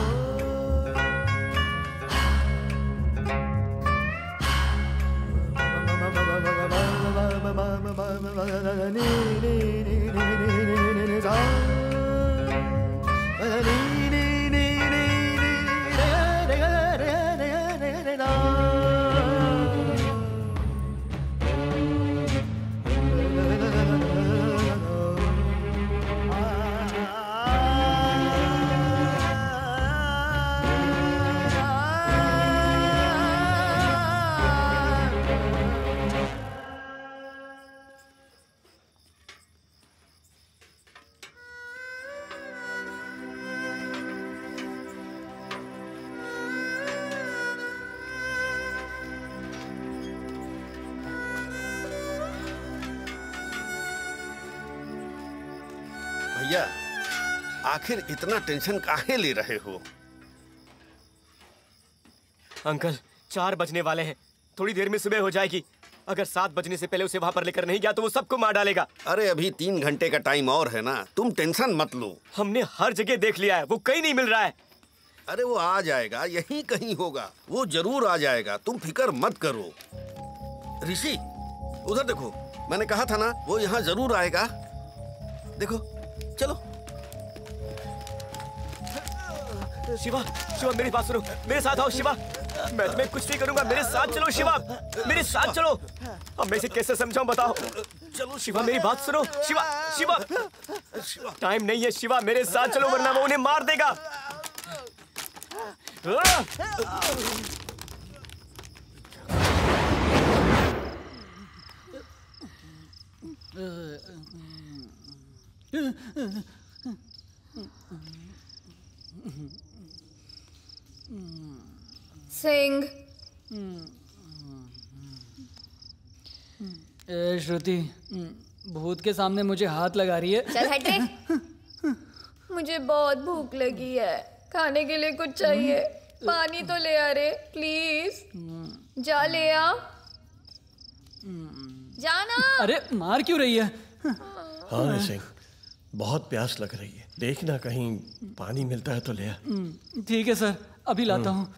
भैया आखिर इतना टेंशन काहे ले रहे हो? अंकल, 4 बजने वाले हैं। थोड़ी देर में सुबह हो जाएगी। अगर 7 बजने से पहले उसे वहां पर लेकर नहीं गया तो वो सबको मार डालेगा। अरे अभी 3 घंटे का टाइम और है ना, तुम टेंशन मत लो। हमने हर जगह देख लिया है, वो कहीं नहीं मिल रहा है। अरे वो आ जाएगा, यहीं कहीं होगा। वो जरूर आ जाएगा, तुम फिक्र मत करो। ऋषि उधर देखो, मैंने कहा था ना वो यहाँ जरूर आएगा। देखो, चलो। शिवा, शिवा मेरी बात सुनो, मेरे साथ आओ। शिवा, मैं तुम्हें कुछ नहीं करूंगा, मेरे साथ चलो। शिवा, मेरे साथ चलो। अब मैं इसे कैसे समझाऊं, बताओ। चलो शिवा, मेरी बात सुनो। शिवा, शिवा, टाइम नहीं है। शिवा, मेरे साथ चलो वरना वो उन्हें मार देगा। सिंह, ए श्रुति, भूत के सामने मुझे हाथ लगा रही है। चल हट रे। मुझे बहुत भूख लगी है, खाने के लिए कुछ चाहिए। पानी तो ले आ रे प्लीज। जा ले आ। जाना। अरे मार क्यों रही है? हाँ सिंह, बहुत प्यास लग रही है, देखना कहीं पानी मिलता है तो ले आ। ठीक है सर, अभी लाता हूँ।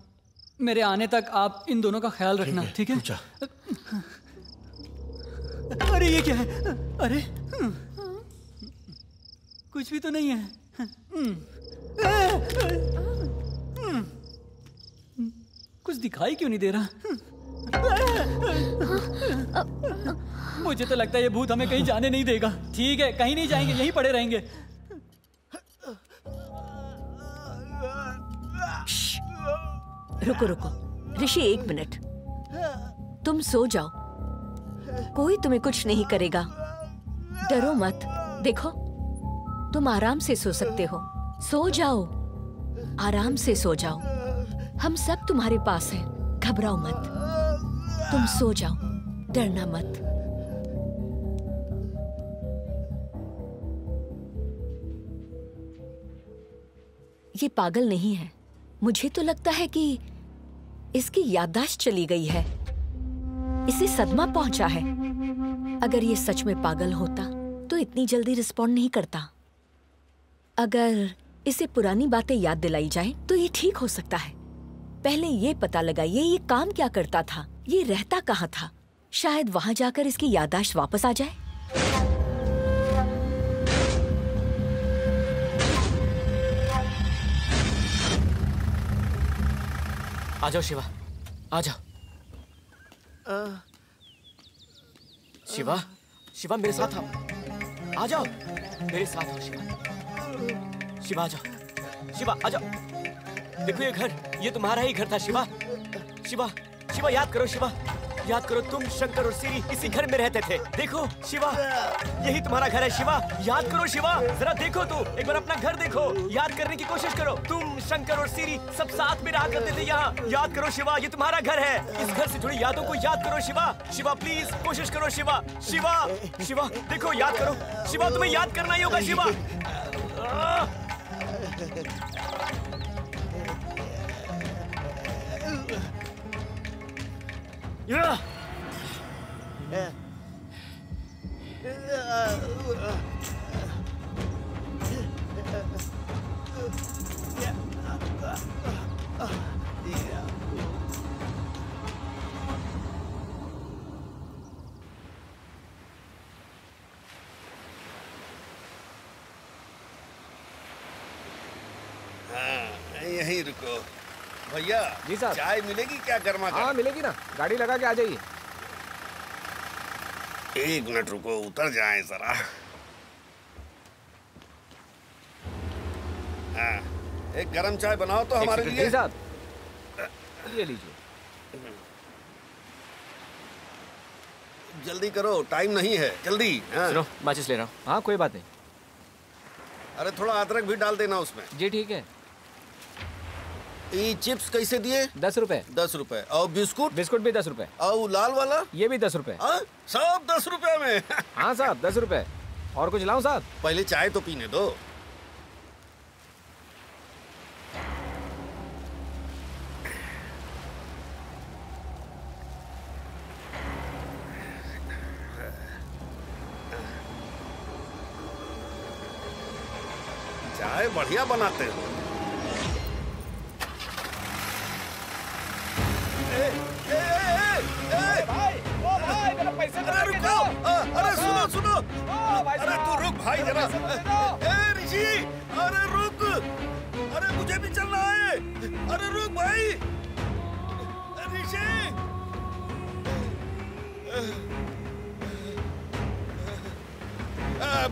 मेरे आने तक आप इन दोनों का ख्याल रखना, ठीक है? अरे ये क्या है? अरे कुछ भी तो नहीं है। कुछ दिखाई क्यों नहीं दे रहा? मुझे तो लगता है ये भूत हमें कहीं जाने नहीं देगा। ठीक है, कहीं नहीं जाएंगे, यहीं पड़े रहेंगे। रुको रुको ऋषि, 1 मिनट। तुम सो जाओ, कोई तुम्हें कुछ नहीं करेगा। डरो मत। देखो, तुम आराम से सो सकते हो। सो जाओ, आराम से सो जाओ। हम सब तुम्हारे पास हैं, घबराओ मत। तुम सो जाओ, डरना मत। ये पागल नहीं है। मुझे तो लगता है कि इसकी याददाश्त चली गई है, इसे सदमा पहुंचा है। अगर ये सच में पागल होता तो इतनी जल्दी रिस्पॉन्ड नहीं करता। अगर इसे पुरानी बातें याद दिलाई जाए तो ये ठीक हो सकता है। पहले ये पता लगाइए ये काम क्या करता था, ये रहता कहाँ था। शायद वहां जाकर इसकी याददाश्त वापस आ जाए। आ जाओ शिवा, आ जाओ। शिवा, शिवा मेरे साथ आओ। आ जाओ, मेरे साथ आओ शिवा। शिवा आ जाओ, शिवा आ जाओ। देखो ये घर, ये तुम्हारा ही घर था शिवा। शिवा, शिवा याद करो शिवा, याद करो तुम, शंकर और सीरी इसी घर में रहते थे। देखो शिवा, यही तुम्हारा घर है शिवा। याद करो शिवा, जरा देखो तो, एक बार अपना घर देखो, याद करने की कोशिश करो। तुम, शंकर और सीरी सब साथ में रहा करते थे यहाँ। याद करो शिवा, ये तुम्हारा घर है। इस घर से जुड़ी यादों को याद करो शिवा। शिवा प्लीज कोशिश करो शिवा। शिवा, शिवा देखो, याद करो शिवा, तुम्हें याद करना ही होगा शिवा। यहीं रुको भैया। जी साहब। चाय मिलेगी क्या गर्मा गर्म? हाँ मिलेगी ना, गाड़ी लगा के आ जाइए। 1 मिनट रुको, उतर जाएं जरा। हाँ, एक गरम चाय बनाओ तो हमारे लिए। जी साहब, ये लीजिए। जल्दी करो, टाइम नहीं है, जल्दी। हाँ। सुनो, माचिस ले रहा हूँ। हाँ कोई बात नहीं। अरे थोड़ा अदरक भी डाल देना उसमें। जी ठीक है। ये चिप्स कैसे दिए? 10 रुपए। 10 रुपए। और बिस्कुट? बिस्कुट भी 10 रुपए। और लाल वाला? ये भी 10 रुपए। सब 10 रुपए में? हाँ साहब 10 रुपए। और कुछ लाऊं साहब? पहले चाय तो पीने दो। चाय बढ़िया बनाते हो। अरे रुको, अरे सुनो सुनो, अरे तू रुक भाई जरा। ए ऋषि, अरे रुक, अरे मुझे भी चलना है। अरे रुक भाई, ऋषि।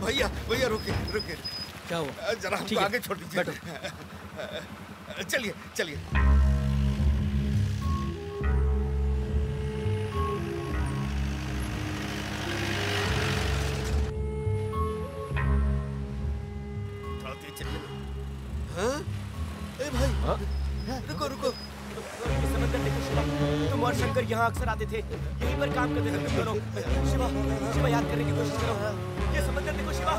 भैया भैया रुकिए रुकिए। क्या हुआ? जरा हमको आगे छोड़ दीजिए। चलिए चलिए। हाँ? ए भाई, रुको रुको। समंदर देखो शिवा, तुम और शंकर पर यहाँ अक्सर आते थे, यहीं पर काम करते थे तुम दोनों। शिवा, शिवा याद करने की कोशिश करो। ये समंदर देखो शिवा,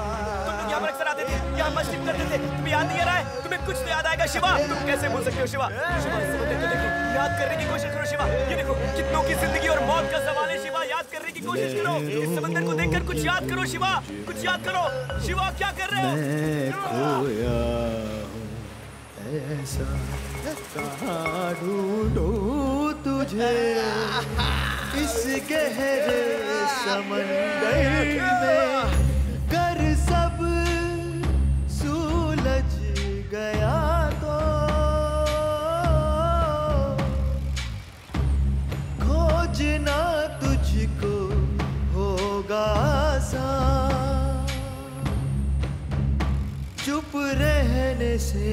तुम लोग यहाँ पर अक्सर आते थे, यहाँ मस्जिद करते थे। तुम्हें याद नहीं आ रहा है? तुम्हें कुछ तो याद आएगा शिवा। तुम कैसे भूल सकते हो शिवा? शिवा इस समंदर को देखो, याद करने की कोशिश करो शिवा। ये देखो कितनों की जिंदगी और मौत का सवाल है शिवा, याद करने की कोशिश करो। इस समंदर को देखकर कुछ याद करो शिवा, कुछ याद करो। शिवा क्या कर रहे हो? मैं खोया हूँ ऐसा, कहाँ ढूंढूं तुझे इस गहरे समंदर में। कर सब सुलझ गया तो खोजना तुझको होगा आसान। चुप रहने से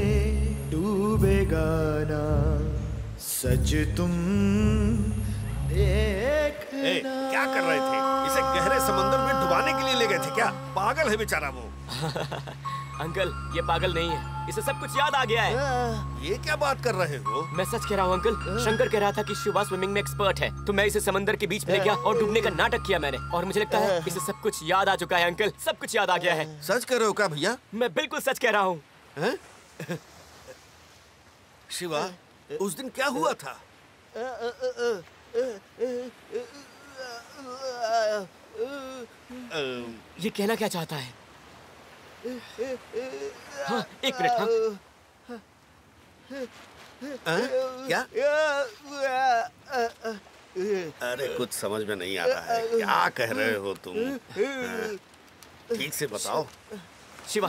डूबेगा ना सच तुम देखना। क्या कर रहे थे? इसे गहरे समंदर में डुबाने के लिए ले गए थे क्या? पागल है बेचारा वो। अंकल ये पागल नहीं है, इसे सब कुछ याद आ गया है। ये क्या बात कर रहे हो? मैं सच कह रहा हूँ अंकल। शंकर कह रहा था कि शिवा स्विमिंग में एक्सपर्ट है, तो मैं इसे समंदर के बीच में ले गया और डूबने का नाटक किया मैंने। और मुझे लगता है इसे सब कुछ याद आ चुका है अंकल, सब कुछ याद आ गया है। सच कह रहे हो क्या भैया? मैं बिल्कुल सच कह रहा हूँ। शिवा, उस दिन क्या हुआ था? ये कहना क्या चाहता है? हाँ, एक मिनट। क्या? अरे कुछ समझ में नहीं आ रहा है, क्या कह रहे हो तुम? ठीक से बताओ। शिवा,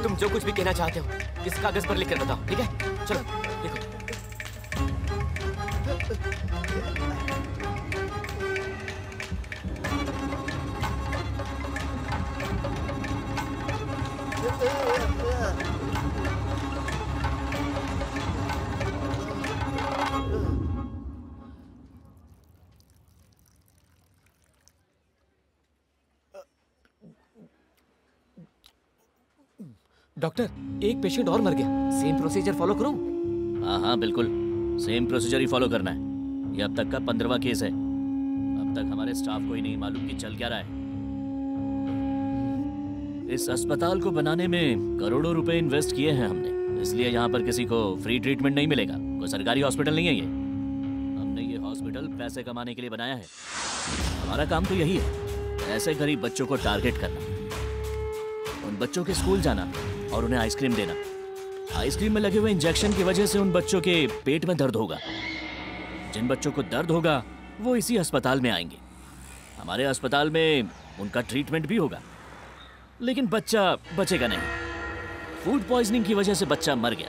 तुम जो कुछ भी कहना चाहते हो इस कागज पर लिखकर बताओ, ठीक है? चलो लिखो। डॉक्टर, एक पेशेंट और मर गया। सेम प्रोसीजर फॉलो करूं? हाँ हाँ बिल्कुल, सेम प्रोसीजर ही फॉलो करना है। ये अब तक का 15वां केस है। अब तक हमारे स्टाफ को ही नहीं मालूम कि चल क्या रहा है। इस अस्पताल को बनाने में करोड़ों रुपए इन्वेस्ट किए हैं हमने, इसलिए यहाँ पर किसी को फ्री ट्रीटमेंट नहीं मिलेगा। कोई सरकारी हॉस्पिटल नहीं है ये। हमने ये हॉस्पिटल पैसे कमाने के लिए बनाया है। हमारा काम तो यही है, ऐसे गरीब बच्चों को टारगेट करना, उन बच्चों के स्कूल जाना और उन्हें आइसक्रीम देना। आइसक्रीम में लगे हुए इंजेक्शन की वजह से उन बच्चों के पेट में दर्द होगा। जिन बच्चों को दर्द होगा वो इसी अस्पताल में आएंगे। हमारे अस्पताल में उनका ट्रीटमेंट भी होगा, लेकिन बच्चा बचेगा नहीं। फूड पॉइजनिंग की वजह से बच्चा मर गया,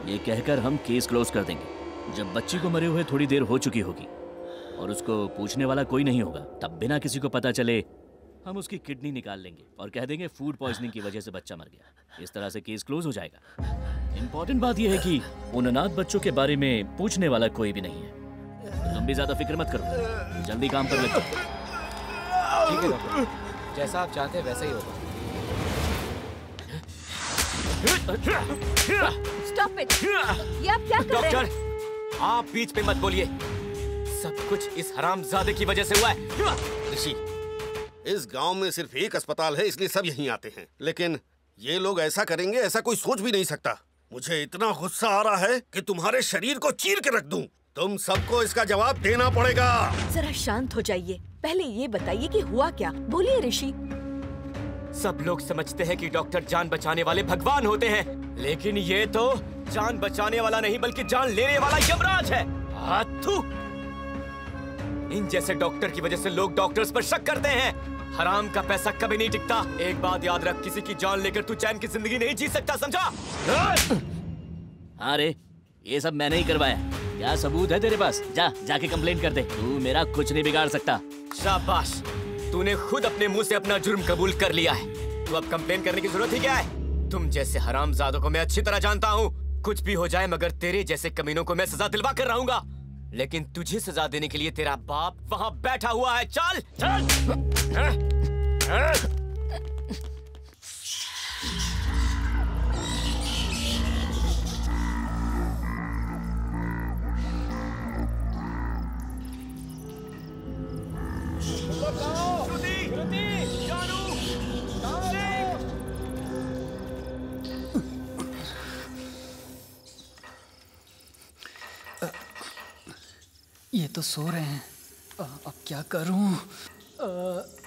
ये कहकर हम केस क्लोज कर देंगे। जब बच्ची को मरे हुए थोड़ी देर हो चुकी होगी और उसको पूछने वाला कोई नहीं होगा, तब बिना किसी को पता चले हम उसकी किडनी निकाल लेंगे और कह देंगे फूड पॉइजनिंग की वजह से बच्चा मर गया। इस तरह से केस क्लोज हो जाएगा। इंपॉर्टेंट बात यह है कि उन अनाथ बच्चों के बारे में पूछने वाला कोई भी नहीं है। तुम भी ज्यादा फिक्र मत करो, जल्दी काम पर लग जाओ। ठीक है डॉक्टर, जैसा आप चाहते हैं वैसा ही होगा। Stop it! ये आप क्या कर रहे हैं? डॉक्टर, आप बीच में मत बोलिए। सब कुछ इस हरामजादे की वजह से हुआ है। ऋषि, इस गांव में सिर्फ एक अस्पताल है, इसलिए सब यहीं आते हैं। लेकिन ये लोग ऐसा करेंगे, ऐसा कोई सोच भी नहीं सकता। मुझे इतना गुस्सा आ रहा है कि तुम्हारे शरीर को चीर के रख दूं। तुम सबको इसका जवाब देना पड़ेगा। जरा शांत हो जाइए, पहले ये बताइए कि हुआ क्या। बोलिए ऋषि। सब लोग समझते हैं कि डॉक्टर जान बचाने वाले भगवान होते हैं, लेकिन ये तो जान बचाने वाला नहीं बल्कि जान लेने वाला यमराज है। हाथू! इन जैसे डॉक्टर की वजह से लोग डॉक्टर्स पर शक करते हैं। हराम का पैसा कभी नहीं टिकता। एक बात याद रख, किसी की जान लेकर तू चैन की जिंदगी नहीं जी सकता, समझा? हाँ रे, ये सब मैंने ही करवाया। क्या सबूत है तेरे पास? जाके कंप्लेंट कर दे। तू मेरा कुछ नहीं बिगाड़ सकता। शाबाश, तूने खुद अपने मुंह से अपना जुर्म कबूल कर लिया है। तू अब कंप्लेन करने की जरूरत ही क्या है? तुम जैसे हरामजादों को मैं अच्छी तरह जानता हूँ। कुछ भी हो जाए मगर तेरे जैसे कमीनों को मैं सजा दिलवा कर रहूंगा। लेकिन तुझे सजा देने के लिए तेरा बाप वहां बैठा हुआ है। चल चल। ये तो सो रहे हैं। अब क्या करूं?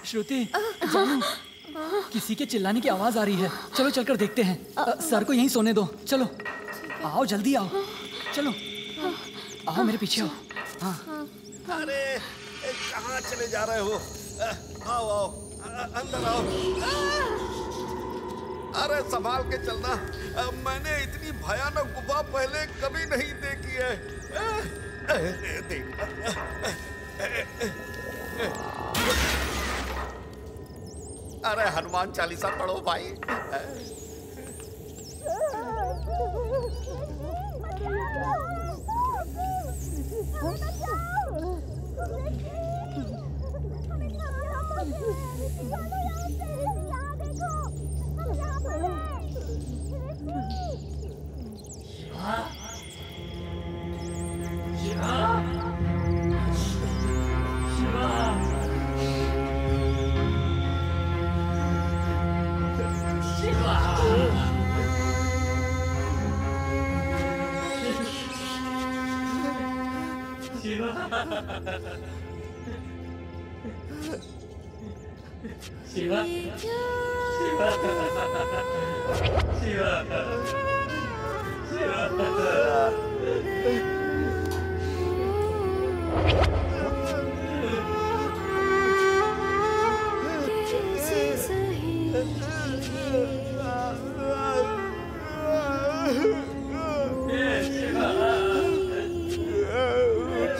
श्रुति, जानू, किसी के चिल्लाने की आवाज आ रही है। चलो चलकर देखते हैं। सर को यहीं सोने दो। चलो आओ, जल्दी आओ। चलो आओ, मेरे पीछे आओ। हाँ। अरे कहाँ चले जा रहे हो? आओ आओ, अंदर आओ। अरे संभाल के चलना। मैंने इतनी भयानक गुफा पहले कभी नहीं देखी है। देख, अरे हनुमान चालीसा पढ़ो भाई। शिवा, शिवा,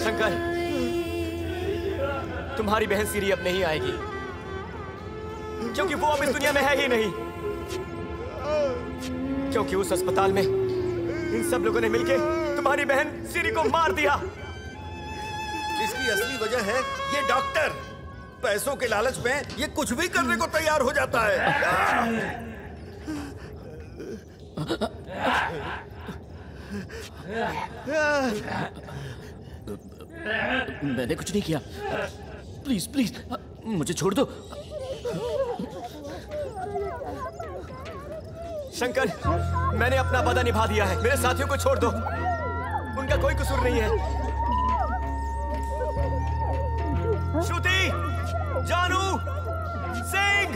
शंकर, तुम्हारी बहन सीरी अब नहीं आएगी, क्योंकि वो अब इस दुनिया में है ही नहीं। क्योंकि उस अस्पताल में इन सब लोगों ने मिलके तुम्हारी बहन सीरी को मार दिया। इसकी असली वजह है ये डॉक्टर। पैसों के लालच में ये कुछ भी करने को तैयार हो जाता है। मैंने कुछ नहीं किया। प्लीज प्लीज मुझे छोड़ दो। शंकर, मैंने अपना वादा निभा दिया है। मेरे साथियों को छोड़ दो, उनका कोई कसूर नहीं है। श्रुति, जानू, सिंह,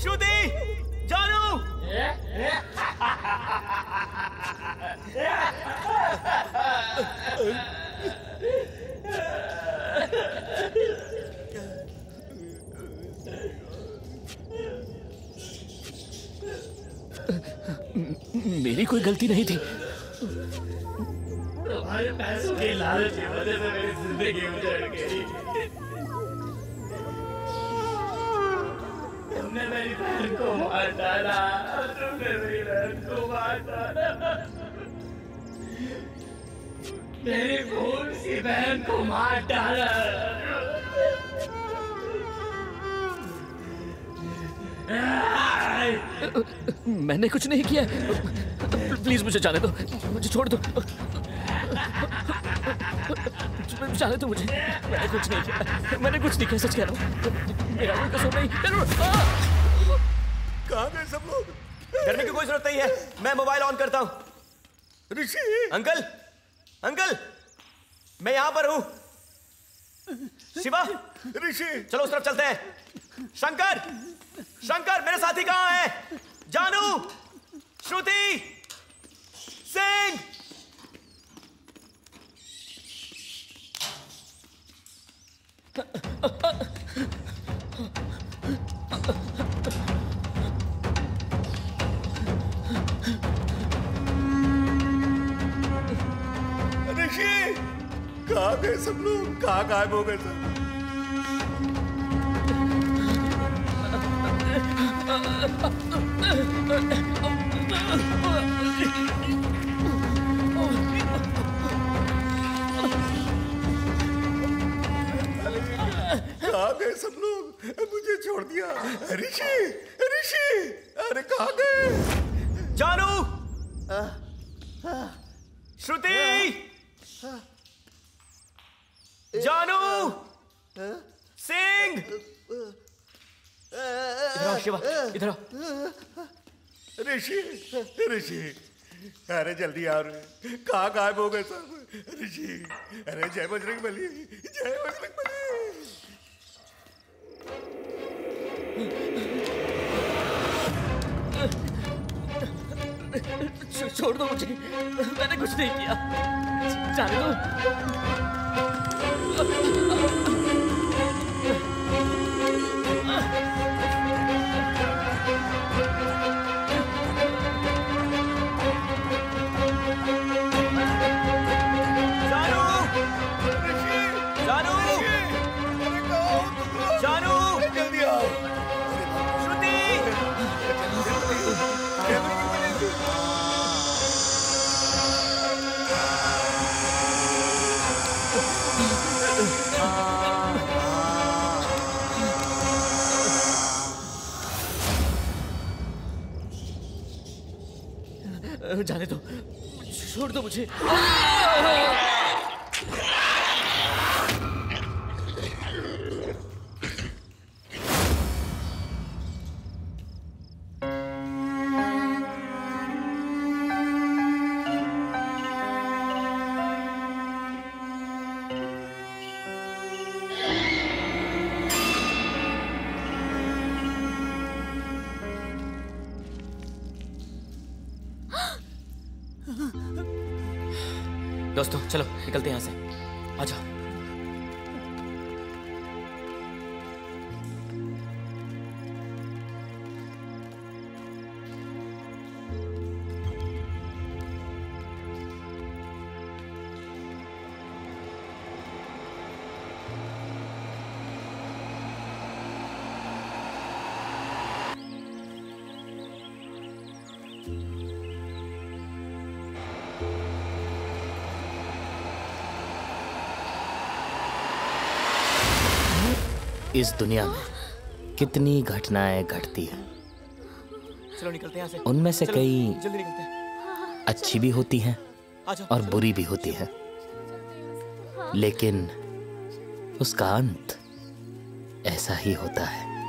श्रुति, जानू। मेरी कोई गलती नहीं थी। तुम्हारे पैसों के लालच की वजह से मेरी जिंदगी उजड़ गई। तुमने मेरी बहन को मार डाला। तुमने मेरी बहन को मार डाला। मेरी खून सी बहन को मार डाला। मैंने कुछ नहीं किया। प्लीज मुझे जाने दो, मुझे छोड़ दो। जाने दो मुझे। मैंने कुछ नहीं किया। मैंने कुछ नहीं किया, सच कह रहा हूँ। मेरा कोई कसूर नहीं। कहाँ गए सब लोग? डरने की कोई जरूरत नहीं है। मैं मोबाइल ऑन करता हूँ। ऋषि, अंकल, अंकल, मैं यहाँ पर हूँ। शिवा, ऋषि, चलो उस तरफ चलते हैं। शंकर, शंकर, मेरे साथी कहाँ हैं? जानू, श्रुति, सिंह। ऋषि, कहाँ गए सब लोग? कहाँ गायब हो गए सब? कहाँ गए सब लोग? मुझे छोड़ दिया। ऋषि, ऋषि, अरे कहाँ गए? जानू, श्रुति, जानू, सिंह, इधर आओ शिवा, इधर आओ। ऋषि, ऋषि, अरे जल्दी आओ, कहाँ गायब हो गए सब? ऋषि, अरे जय बजरंगबली, जय बजरंगबली। छोड़ दो मुझे, मैंने कुछ नहीं किया, जाने दो। जाने दो, छोड़ दो मुझे। दोस्तों चलो निकलते हैं यहाँ से, आ जाओ। इस दुनिया में कितनी घटनाएं घटती हैं, चलो निकलते हैं यहाँ से। उनमें से चलो, कई जल्दी निकलते हैं। अच्छी भी होती हैं और बुरी भी होती हैं, लेकिन उसका अंत ऐसा ही होता है।